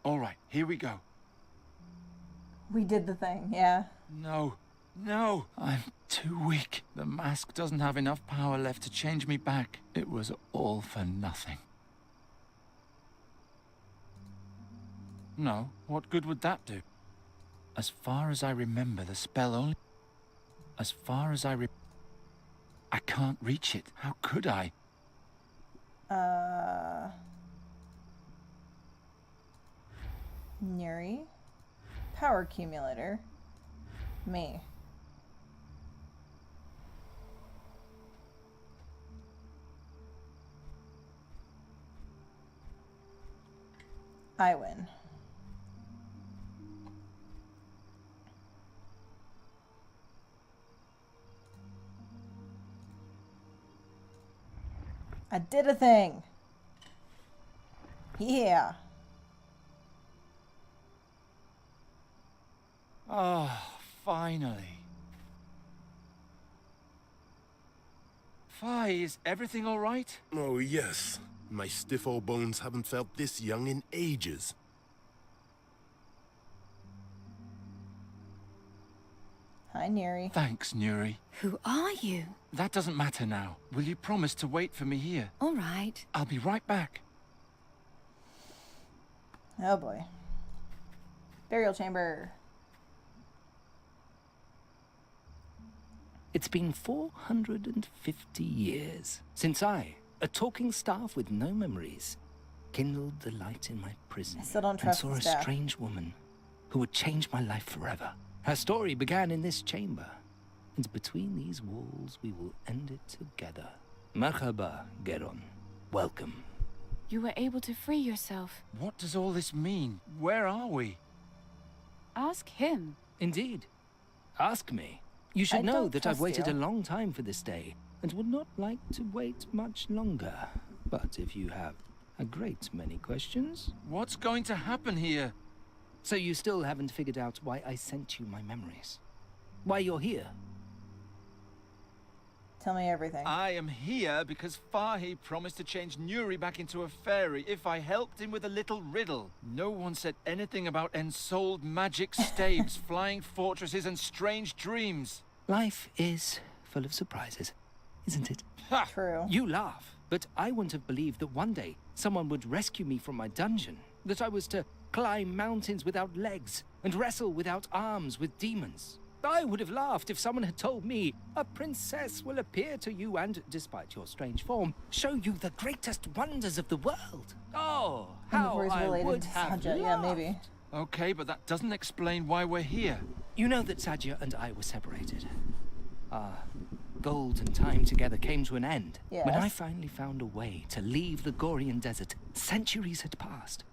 All right, here we go. We did the thing, yeah. No. No! I'm too weak. The mask doesn't have enough power left to change me back. It was all for nothing. No, what good would that do? As far as I remember, the spell only... As far as I can't reach it. How could I? Neri. Power accumulator. Me. I win. I did a thing. Yeah. Oh, finally. Fi, is everything all right? Oh, yes. My stiff old bones haven't felt this young in ages. Hi, Neri. Thanks, Neri. Who are you? That doesn't matter now. Will you promise to wait for me here? All right. I'll be right back. Oh boy. Burial chamber. It's been 450 years since I, a talking staff with no memories, kindled the light in my prison I still don't and trust saw the a staff. strange woman who would change my life forever. Her story began in this chamber, and between these walls we will end it together. Merhaba, Geron. Welcome. You were able to free yourself. What does all this mean? Where are we? Ask him. Indeed. Ask me. You should I know don't that I've trust waited you. a long time for this day, and would not like to wait much longer. But if you have a great many questions... What's going to happen here? So you still haven't figured out why I sent you my memories? Why you're here? Tell me everything. I am here because Fahi promised to change Nuri back into a fairy if I helped him with a little riddle. No one said anything about ensouled magic staves, flying fortresses, and strange dreams. Life is full of surprises, isn't it? Ha! True. You laugh, but I wouldn't have believed that one day someone would rescue me from my dungeon, that I was to climb mountains without legs and wrestle without arms with demons. I would have laughed if someone had told me a princess will appear to you and, despite your strange form, show you the greatest wonders of the world. Oh, how Memories I related would to have Sadja. Yeah, laughed. maybe. Okay, but that doesn't explain why we're here. You know that Sadja and I were separated. Our golden time together came to an end. Yes. When I finally found a way to leave the Gorian desert, centuries had passed.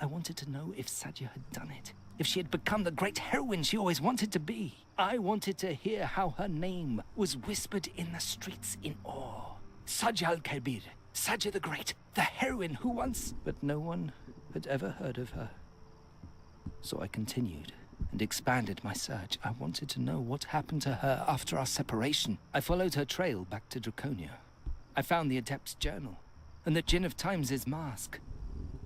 I wanted to know if Sadja had done it, if she had become the great heroine she always wanted to be. I wanted to hear how her name was whispered in the streets in awe. Sadja al-Kabir, Sadja the Great, the heroine who once... But no one had ever heard of her. So I continued and expanded my search. I wanted to know what happened to her after our separation. I followed her trail back to Draconia. I found the Adept's journal and the Djinn of Times' mask.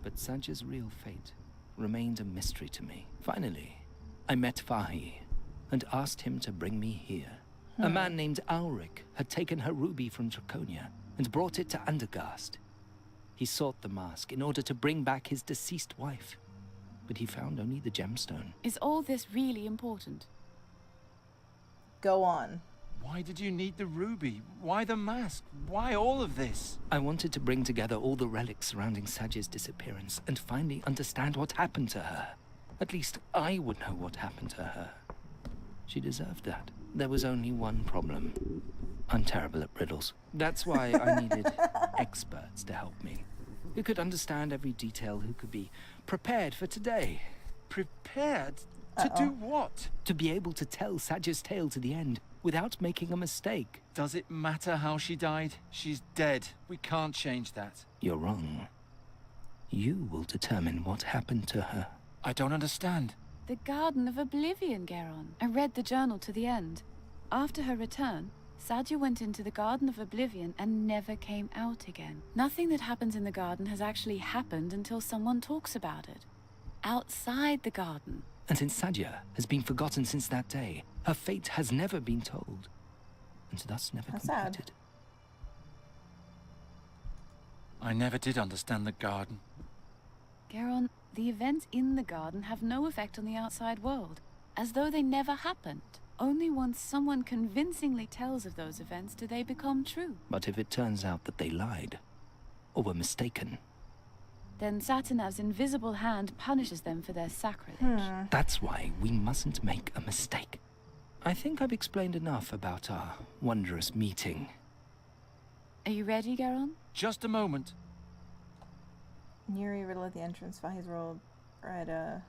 But Sadja's real fate remained a mystery to me. Finally, I met Fahi and asked him to bring me here. A man named Ulrich had taken her ruby from Draconia and brought it to Andergast. He sought the mask in order to bring back his deceased wife, but he found only the gemstone. Is all this really important? Go on. Why did you need the ruby? Why the mask? Why all of this? I wanted to bring together all the relics surrounding Sadja's disappearance and finally understand what happened to her. At least I would know what happened to her. She deserved that. There was only one problem. I'm terrible at riddles. That's why I needed experts to help me. Who could understand every detail, who could be prepared for today. Prepared? To do what? To be able to tell Sadja's tale to the end without making a mistake. Does it matter how she died? She's dead. We can't change that. You're wrong. You will determine what happened to her. I don't understand. The Garden of Oblivion, Geron. I read the journal to the end. After her return, Sadja went into the Garden of Oblivion and never came out again. Nothing that happens in the garden has actually happened until someone talks about it. Outside the garden. And since Sadja has been forgotten since that day, her fate has never been told, and thus never completed. Sad. I never did understand the garden. Geron, the events in the garden have no effect on the outside world, as though they never happened. Only once someone convincingly tells of those events do they become true. But if it turns out that they lied, or were mistaken, then Satinav's invisible hand punishes them for their sacrilege. That's why we mustn't make a mistake. I think I've explained enough about our wondrous meeting. Are you ready, Geron? Just a moment. Neri riddle at the entrance. Vahi's rolled. Right,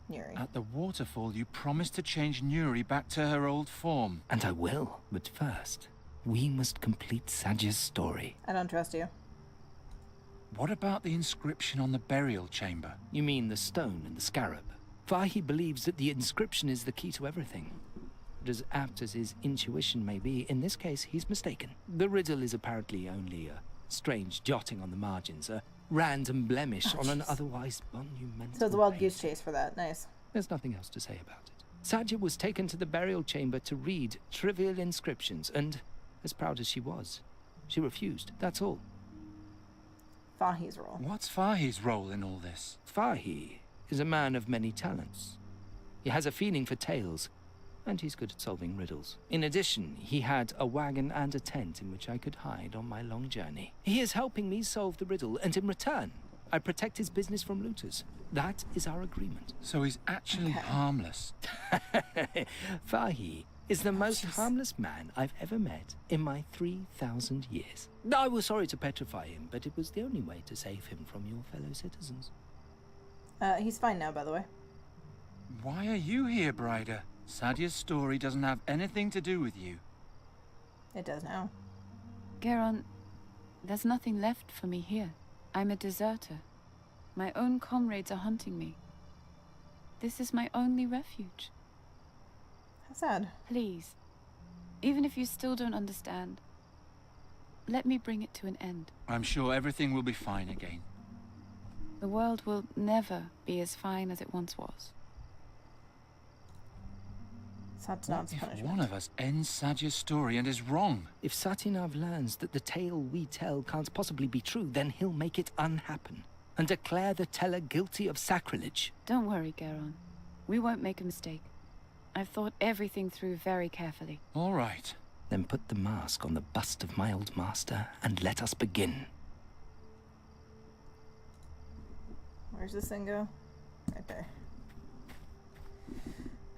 Neri. At the waterfall, you promised to change Nuri back to her old form. And I will, but first, we must complete Sadja's story. I don't trust you. What about the inscription on the burial chamber? You mean the stone and the scarab? Vahi believes that the inscription is the key to everything. But as apt as his intuition may be, in this case, he's mistaken. The riddle is apparently only a strange jotting on the margins, a random blemish on an otherwise monumental So it's a wild page. goose chase for that. Nice. There's nothing else to say about it. Sadja was taken to the burial chamber to read trivial inscriptions, and, as proud as she was, she refused, that's all. Vahi's role. What's Vahi's role in all this? Vahi is a man of many talents. He has a feeling for tales, and he's good at solving riddles. In addition, he had a wagon and a tent in which I could hide on my long journey. He is helping me solve the riddle, and in return, I protect his business from looters. That is our agreement. So he's actually harmless. Vahi is the most harmless man I've ever met in my 3,000 years. I was sorry to petrify him, but it was the only way to save him from your fellow citizens. He's fine now, by the way. Why are you here, Brider? Sadja's story doesn't have anything to do with you. It does now. Geron, there's nothing left for me here. I'm a deserter. My own comrades are hunting me. This is my only refuge. How sad. Please, even if you still don't understand, let me bring it to an end. I'm sure everything will be fine again. The world will never be as fine as it once was. Satinav's If punishment. one of us ends Sadja's story and is wrong? If Satinav learns that the tale we tell can't possibly be true, then he'll make it unhappen and declare the teller guilty of sacrilege. Don't worry, Geron. We won't make a mistake. I've thought everything through very carefully. All right. Then put the mask on the bust of my old master and let us begin. Where's this thing go? Right there.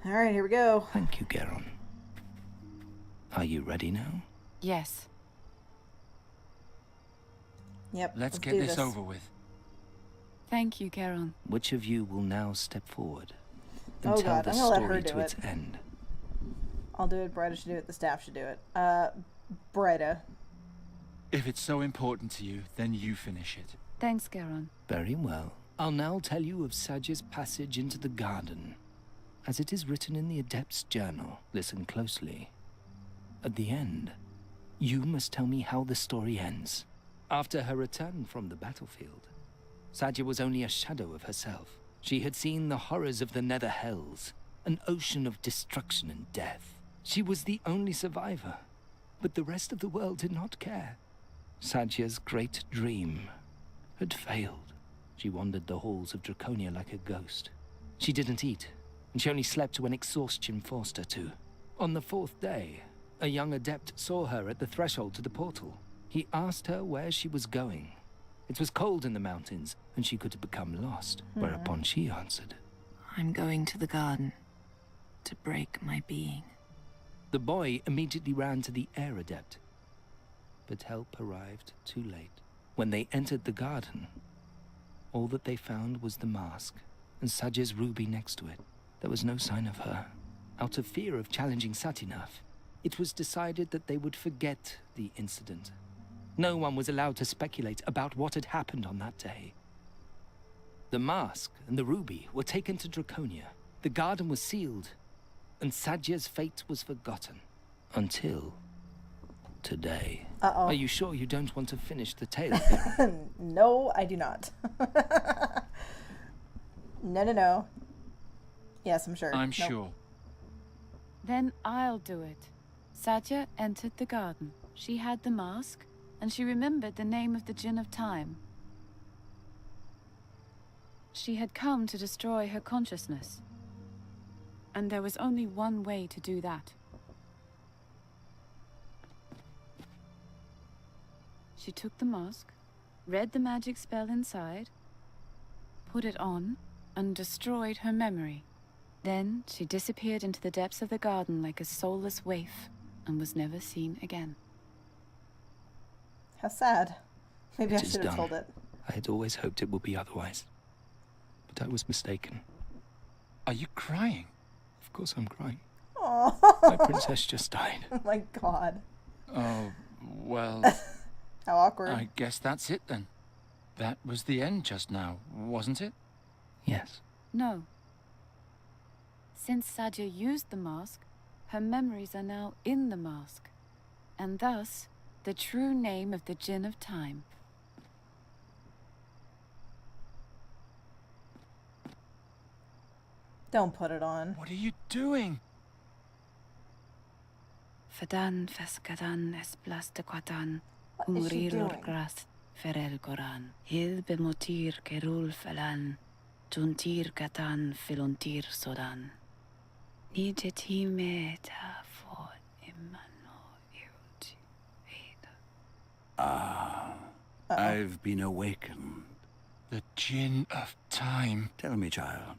Alright, here we go. Thank you, Geron. Are you ready now? Yes. Yep. Let's get do this over with. Thank you, Geron. Which of you will now step forward and Oh tell god, the I'm gonna let her story do to it. its end? I'll do it, Brida should do it, the staff should do it. Brida. If it's so important to you, then you finish it. Thanks, Geron. Very well. I'll now tell you of Sadja's passage into the garden, as it is written in the Adept's journal. Listen closely. At the end, you must tell me how the story ends. After her return from the battlefield, Sadja was only a shadow of herself. She had seen the horrors of the Nether Hells, an ocean of destruction and death. She was the only survivor, but the rest of the world did not care. Sadja's great dream had failed. She wandered the halls of Draconia like a ghost. She didn't eat, and she only slept when exhaustion forced her to. On the fourth day, a young adept saw her at the threshold to the portal. He asked her where she was going. It was cold in the mountains, and she could have become lost, whereupon she answered, I'm going to the garden to break my being. The boy immediately ran to the air adept, but help arrived too late. When they entered the garden, all that they found was the mask and Sadja's ruby next to it. There was no sign of her. Out of fear of challenging Satinav, it was decided that they would forget the incident. No one was allowed to speculate about what had happened on that day. The mask and the ruby were taken to Draconia. The garden was sealed, and Sadja's fate was forgotten. Until today. Uh-oh. Are you sure you don't want to finish the tale? No, I do not. No. Yes, I'm sure. I'm Nope. sure. Then I'll do it. Sadja entered the garden. She had the mask, and she remembered the name of the Djinn of Time. She had come to destroy her consciousness. And there was only one way to do that. She took the mask, read the magic spell inside, put it on, and destroyed her memory. Then she disappeared into the depths of the garden like a soulless waif, and was never seen again. How sad. Maybe I It is should have done. told it. I had always hoped it would be otherwise. But I was mistaken. Are you crying? Of course I'm crying. Oh. My princess just died. Oh my god. Oh, well... How awkward. I guess that's it then. That was the end just now, wasn't it? Yes. No. Since Sadja used the mask, her memories are now in the mask. And thus, the true name of the Djinn of Time. Don't put it on. What are you doing? Fadan feskadan esplastequatan, What is she doing? gras ferel goran, hil bemotir kerul falan, juntir katan filontir sodan. Nijetimeta for imano iuti Ah, I've been awakened. The Djinn of Time. Tell me, child,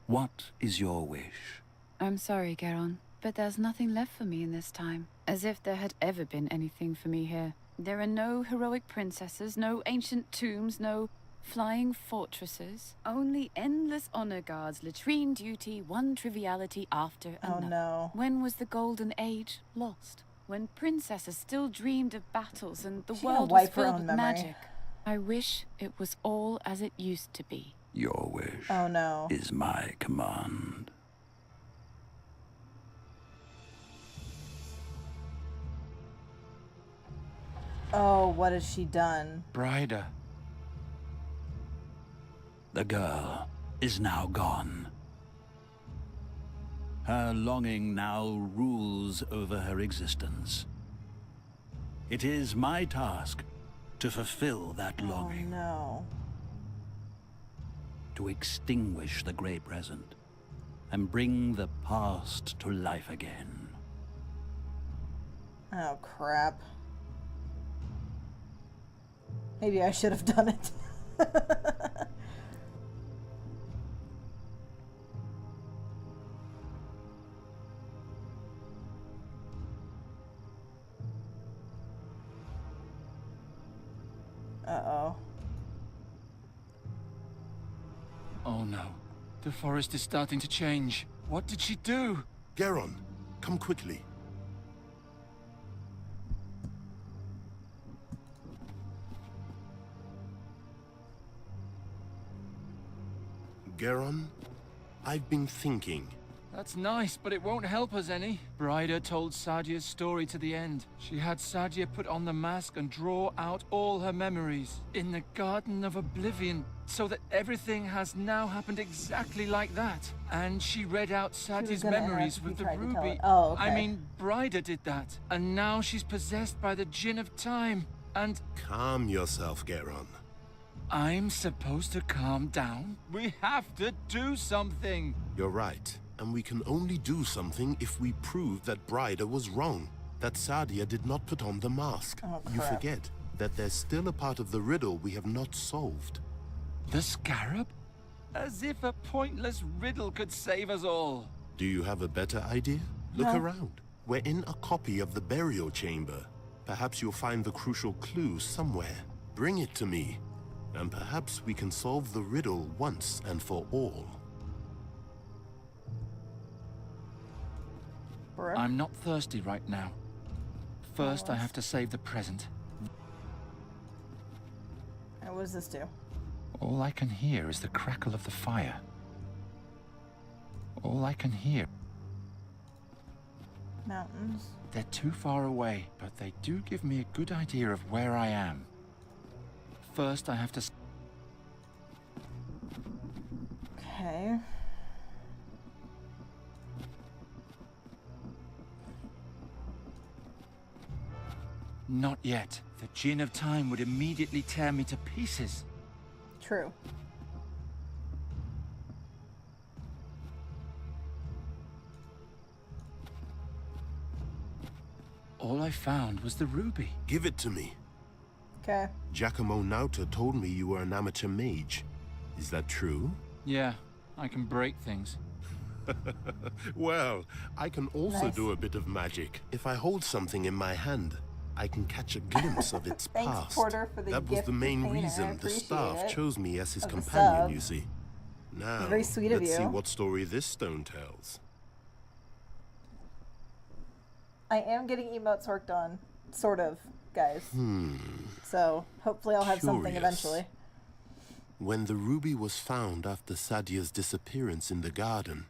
what is your wish? I'm sorry, Geron, but there's nothing left for me in this time. As if there had ever been anything for me here. There are no heroic princesses, no ancient tombs, no flying fortresses. Only endless honor guards, latrine duty, one triviality after another. Oh no. When was the golden age lost? When princesses still dreamed of battles and the She gonna world was wipe her filled own with memory. magic. I wish it was all as it used to be. Your wish Oh no. is my command. Oh, what has she done? Bryda. The girl is now gone. Her longing now rules over her existence. It is my task to fulfill that longing. Oh no. To extinguish the grey present and bring the past to life again. Oh crap. Maybe I should have done it. Uh-oh. Oh no. The forest is starting to change. What did she do? Geron, come quickly. Geron, I've been thinking. That's nice, but it won't help us any. Bryda told Sadja's story to the end. She had Sadja put on the mask and draw out all her memories in the Garden of Oblivion, so that everything has now happened exactly like that. And she read out Sadja's gonna memories ask if with the you tried to tell ruby. it. Oh, okay. I mean, Bryda did that. And now she's possessed by the Djinn of Time. And Calm yourself, Geron. I'm supposed to calm down? We have to do something. You're right. And we can only do something if we prove that Bryda was wrong. That Sadja did not put on the mask. Oh, You crap. forget that there's still a part of the riddle we have not solved. The scarab? As if a pointless riddle could save us all. Do you have a better idea? Look No. around. We're in a copy of the burial chamber. Perhaps you'll find the crucial clue somewhere. Bring it to me, and perhaps we can solve the riddle once and for all. I'm not thirsty right now. First, I have to save the present. And what does this do? All I can hear is the crackle of the fire. All I can hear. Mountains. They're too far away, but they do give me a good idea of where I am. First, I have to... Okay. Not yet. The Djinn of Time would immediately tear me to pieces. True. All I found was the ruby. Give it to me. Okay. Giacomo Nauta told me you were an amateur mage. Is that true? Yeah, I can break things. Well, I can also do a bit of magic. If I hold something in my hand, I can catch a glimpse of its Thanks, past. Porter, for the That was gift the of main painter. reason the staff Appreciate it. chose me as his Of the companion, sub. you see. Now, Very sweet of let's see you. what story this stone tells. I am getting emotes worked on, sort of, guys. So hopefully I'll have something Curious. eventually. When the ruby was found after Sadja's disappearance in the garden,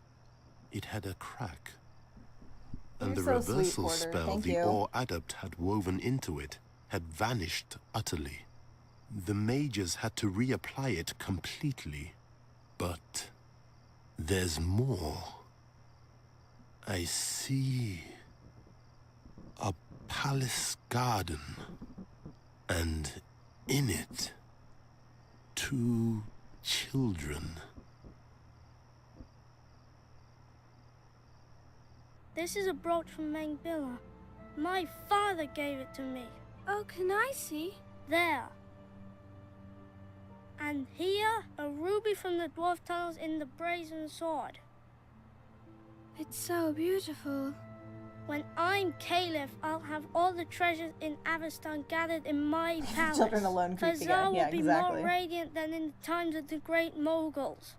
it had a crack. And the You're so sweet, reversal Porter. spell Thank the you. Ore Adept had woven into it had vanished utterly. The mages had to reapply it completely. But there's more. I see a palace garden, and in it, 2 children. This is a brooch from Mengbilla. My father gave it to me. Oh, can I see? There. And here, a ruby from the dwarf tunnels in the brazen sword. It's so beautiful. When I'm Caliph, I'll have all the treasures in Avestan gathered in my palace. Children alone creep Khazar again. will Yeah, be exactly. more radiant than in the times of the great Moguls.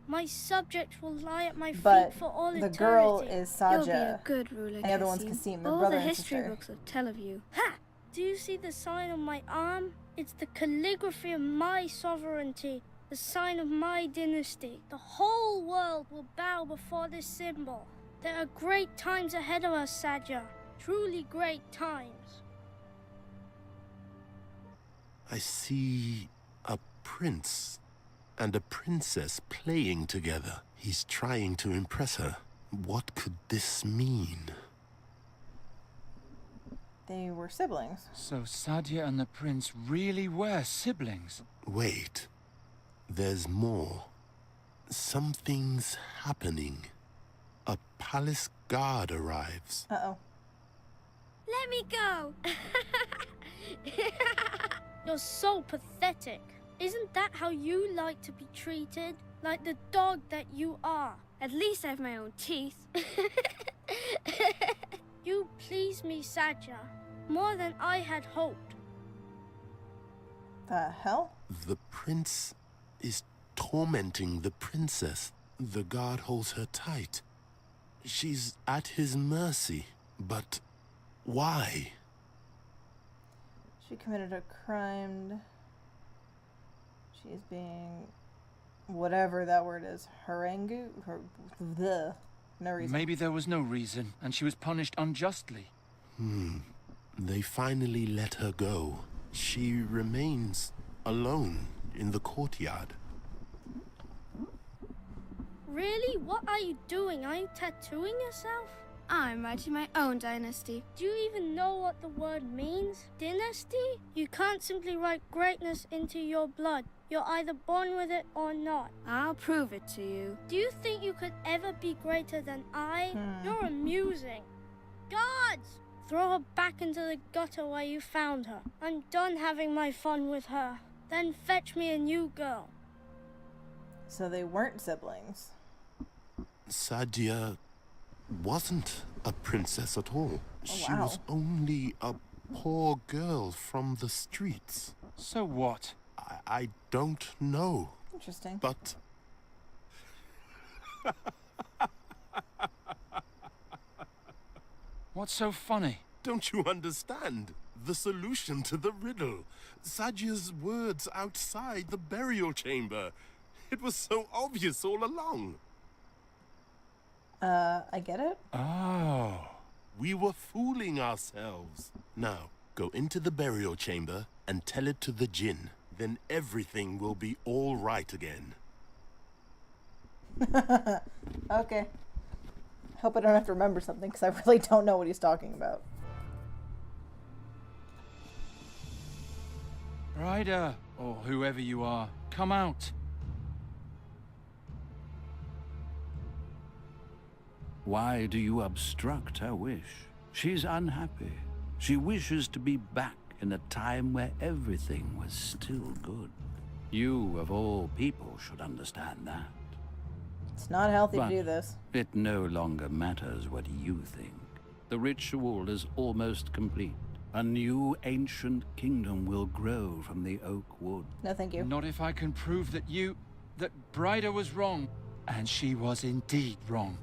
My subjects will lie at my feet But for all the eternity. girl is You'll be Sadja. a good ruler, And the other one's Cassie. Kasim, their All brother the and history sister. books will tell of you. Ha! Do you see the sign on my arm? It's the calligraphy of my sovereignty, the sign of my dynasty. The whole world will bow before this symbol. There are great times ahead of us, Sadja. Truly great times. I see a prince and a princess playing together. He's trying to impress her. What could this mean? They were siblings. So Sadja and the prince really were siblings. Wait. There's more. Something's happening. A palace guard arrives. Uh-oh. Let me go! You're so pathetic. Isn't that how you like to be treated? Like the dog that you are. At least I have my own teeth. You please me, Sadja, more than I had hoped. The hell? The prince is tormenting the princess. The guard holds her tight. She's at his mercy. But why? She committed a crime. She is being... whatever that word is. Harangu? The. No reason. Maybe there was no reason, and she was punished unjustly. They finally let her go. She remains alone in the courtyard. Really? What are you doing? Are you tattooing yourself? I'm writing my own dynasty. Do you even know what the word means? Dynasty? You can't simply write greatness into your blood. You're either born with it or not. I'll prove it to you. Do you think you could ever be greater than I? You're amusing. Guards! Throw her back into the gutter where you found her. I'm done having my fun with her. Then fetch me a new girl. So they weren't siblings. Sadja wasn't a princess at all. She wow. was only a poor girl from the streets. So what? I don't know. Interesting. But... What's so funny? Don't you understand? The solution to the riddle. Sadja's words outside the burial chamber. It was so obvious all along. I get it. Oh. We were fooling ourselves. Now, go into the burial chamber and tell it to the Jinn. Then everything will be all right again. Okay. Hope I don't have to remember something, because I really don't know what he's talking about. Ryder, or whoever you are, come out. Why do you obstruct her wish? She's unhappy. She wishes to be back in a time where everything was still good. You, of all people, should understand that. It's not healthy But to do this. it no longer matters what you think. The ritual is almost complete. A new ancient kingdom will grow from the oak wood. No, thank you. Not if I can prove that Bryda was wrong. And she was indeed wrong.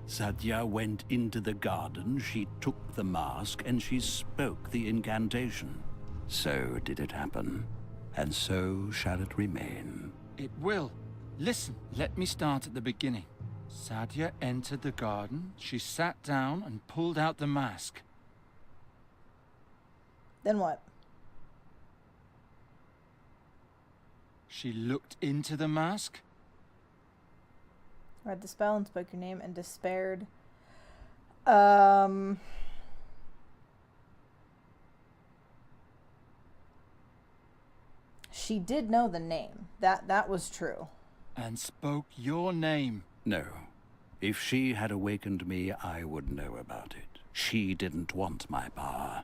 Sadja went into the garden, she took the mask, and she spoke the incantation. So did it happen, and so shall it remain. It will. Listen, let me start at the beginning. Sadja entered the garden, she sat down and pulled out the mask. Then what? She looked into the mask. Read the spell and spoke your name and despaired. She did know the name. That was true. And spoke your name. No. If she had awakened me, I would know about it. She didn't want my power.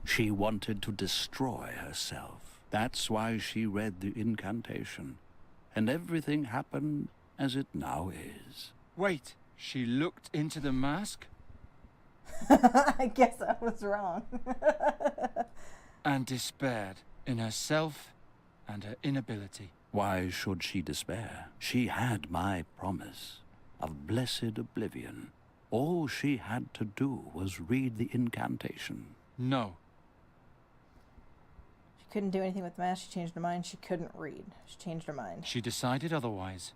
She wanted to destroy herself. That's why she read the incantation. And everything happened as it now is. Wait, she looked into the mask? I guess I was wrong. And despaired in herself and her inability. Why should she despair? She had my promise of blessed oblivion. All she had to do was read the incantation. No. She couldn't do anything with the mask. She changed her mind. She couldn't read. She changed her mind. She decided otherwise.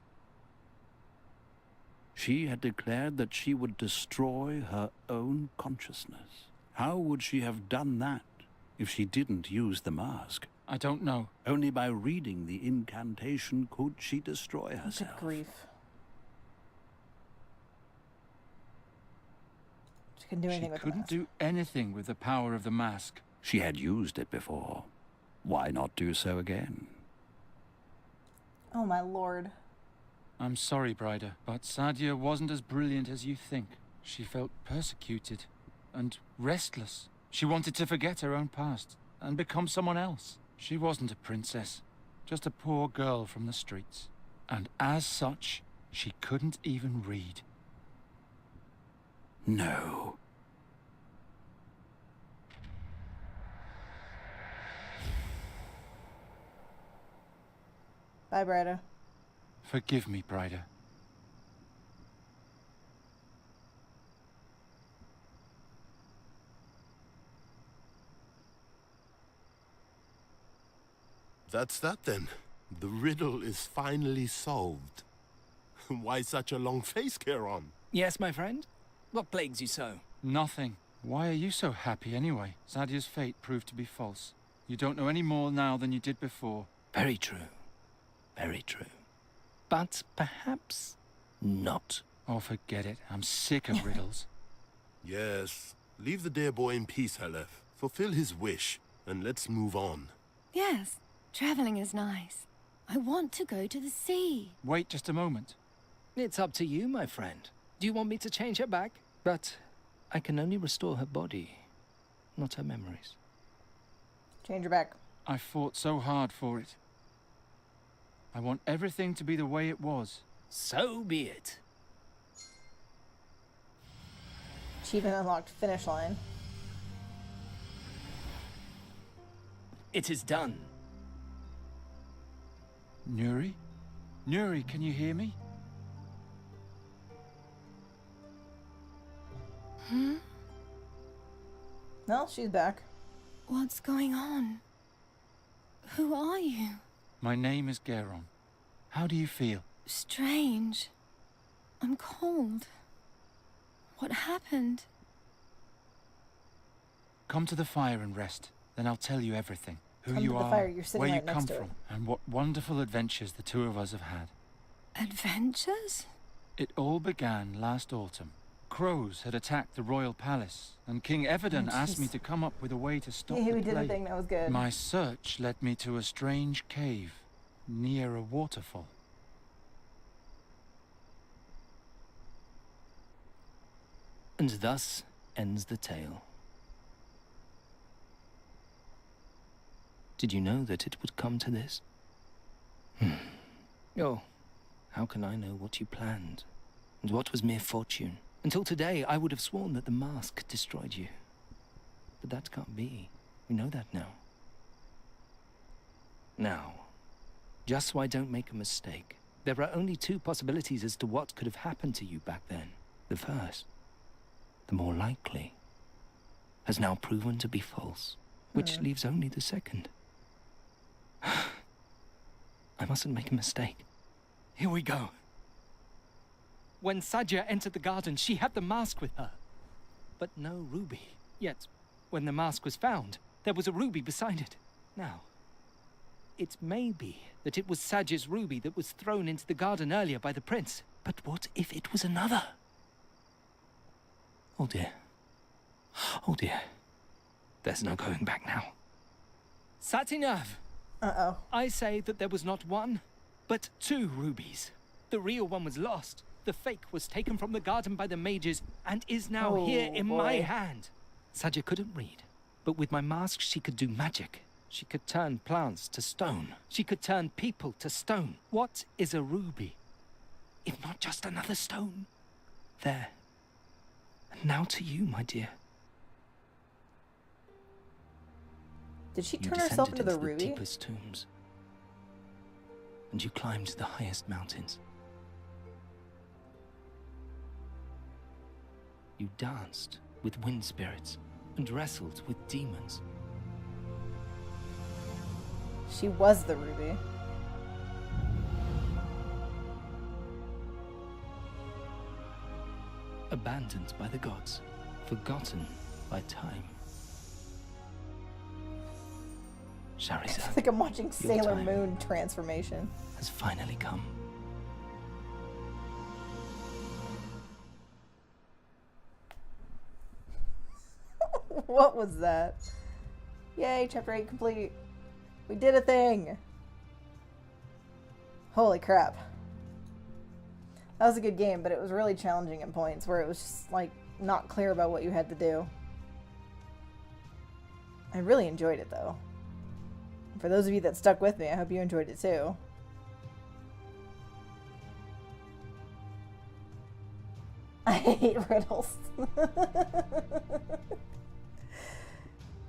She had declared that she would destroy her own consciousness. How would she have done that if she didn't use the mask? I don't know. Only by reading the incantation could she destroy herself. Good grief. She couldn't do anything with the mask. She couldn't do anything with the power of the mask. She had used it before. Why not do so again? Oh my lord. I'm sorry, Bryda, but Sadja wasn't as brilliant as you think. She felt persecuted and restless. She wanted to forget her own past and become someone else. She wasn't a princess, just a poor girl from the streets. And as such, she couldn't even read. No. Bye, Bryda. Forgive me, Bryda. That's that then. The riddle is finally solved. Why such a long face, Geron? Yes, my friend? What plagues you so? Nothing. Why are you so happy anyway? Sadja's fate proved to be false. You don't know any more now than you did before. Very true. Very true. But perhaps not. Oh, forget it. I'm sick of riddles. Yes. Leave the dear boy in peace, Halef. Fulfill his wish, and let's move on. Yes, traveling is nice. I want to go to the sea. Wait just a moment. It's up to you, my friend. Do you want me to change her back? But I can only restore her body, not her memories. Change her back. I fought so hard for it. I want everything to be the way it was. So be it. Achievement unlocked. Finish line. It is done. Nuri? Nuri, can you hear me? Hmm? No, she's back. What's going on? Who are you? My name is Geron. How do you feel? Strange. I'm cold. What happened? Come to the fire and rest. Then I'll tell you everything. Who Come you to the are, fire. You're sitting where you right next come to it. from, and what wonderful adventures the two of us have had. Adventures? It all began last autumn. Crows had attacked the royal palace, and King Everden asked me to come up with a way to stop Yeah, the we did a plague. thing that was good. My search led me to a strange cave near a waterfall. And thus ends the tale. Did you know that it would come to this? Oh, how can I know what you planned? And what was mere fortune? Until today, I would have sworn that the mask destroyed you. But that can't be. We know that now. Now, just so I don't make a mistake, there are only two possibilities as to what could have happened to you back then. The first, the more likely, has now proven to be false, which leaves only the second. I mustn't make a mistake. Here we go. When Sadja entered the garden, she had the mask with her. But no ruby. Yet, when the mask was found, there was a ruby beside it. Now, it may be that it was Sadja's ruby that was thrown into the garden earlier by the prince. But what if it was another? Oh dear. Oh dear. There's no going back now. Satinov! Uh-oh. I say that there was not one, but two rubies. The real one was lost. The fake was taken from the garden by the mages and is now here in my hand. Sadja couldn't read, but with my mask she could do magic. She could turn plants to stone. She could turn people to stone. What is a ruby, if not just another stone? There. And now to you, my dear. Did she You turn herself descended into the ruby? deepest tombs, and you climbed the highest mountains. You danced with wind spirits and wrestled with demons. She was the ruby. Abandoned by the gods, forgotten by time. Reizell, It's like I'm watching your Sailor time Moon transformation. has finally come. What was that? Yay, chapter 8 complete. We did a thing. Holy crap. That was a good game, but it was really challenging at points where it was just, like, not clear about what you had to do. I really enjoyed it, though. For those of you that stuck with me, I hope you enjoyed it, too. I hate riddles.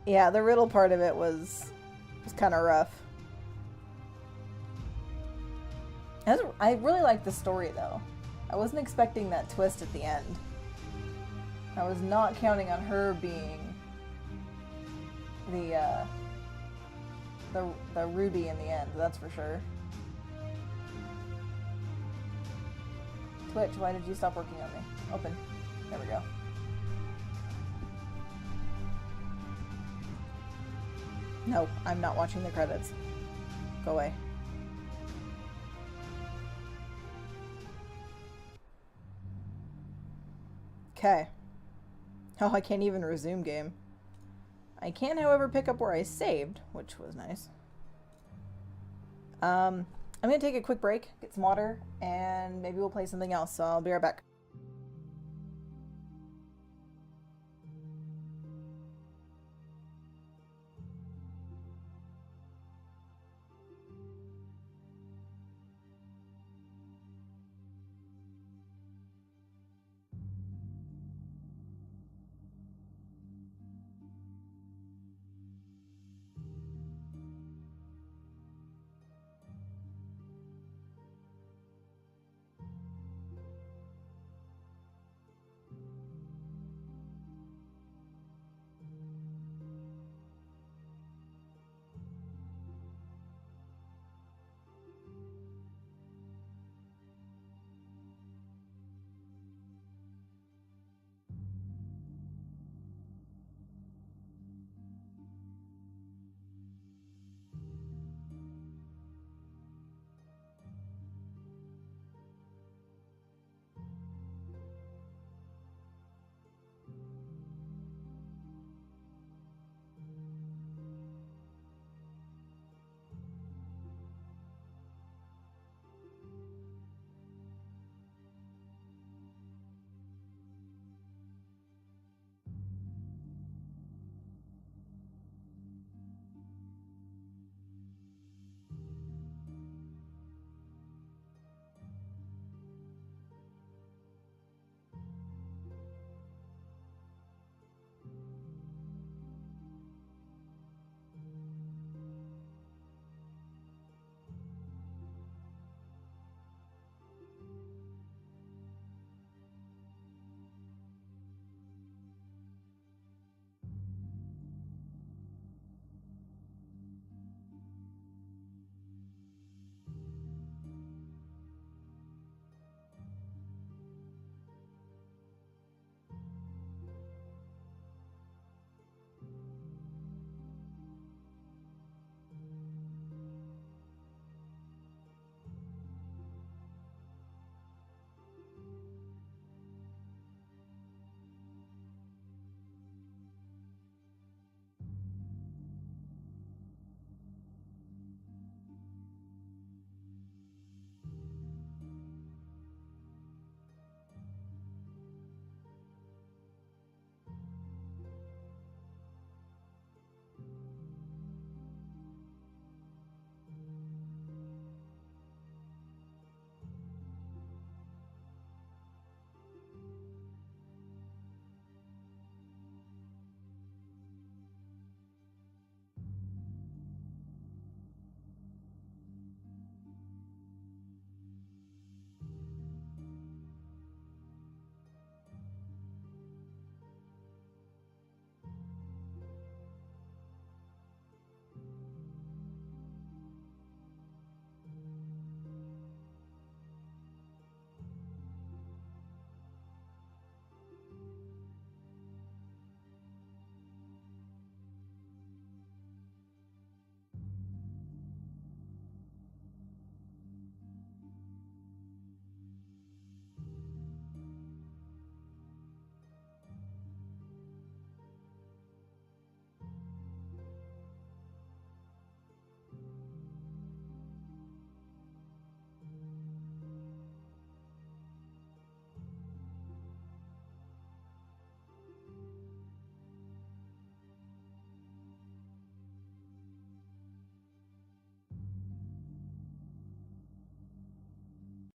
Yeah, the riddle part of it was kind of rough. I really liked the story, though. I wasn't expecting that twist at the end. I was not counting on her being the ruby in the end, that's for sure. Twitch, why did you stop working on me? Open. There we go. No, I'm not watching the credits. Go away. Okay. Oh, I can't even resume game. I can, however, pick up where I saved, which was nice. I'm gonna take a quick break, get some water, and maybe we'll play something else, so I'll be right back.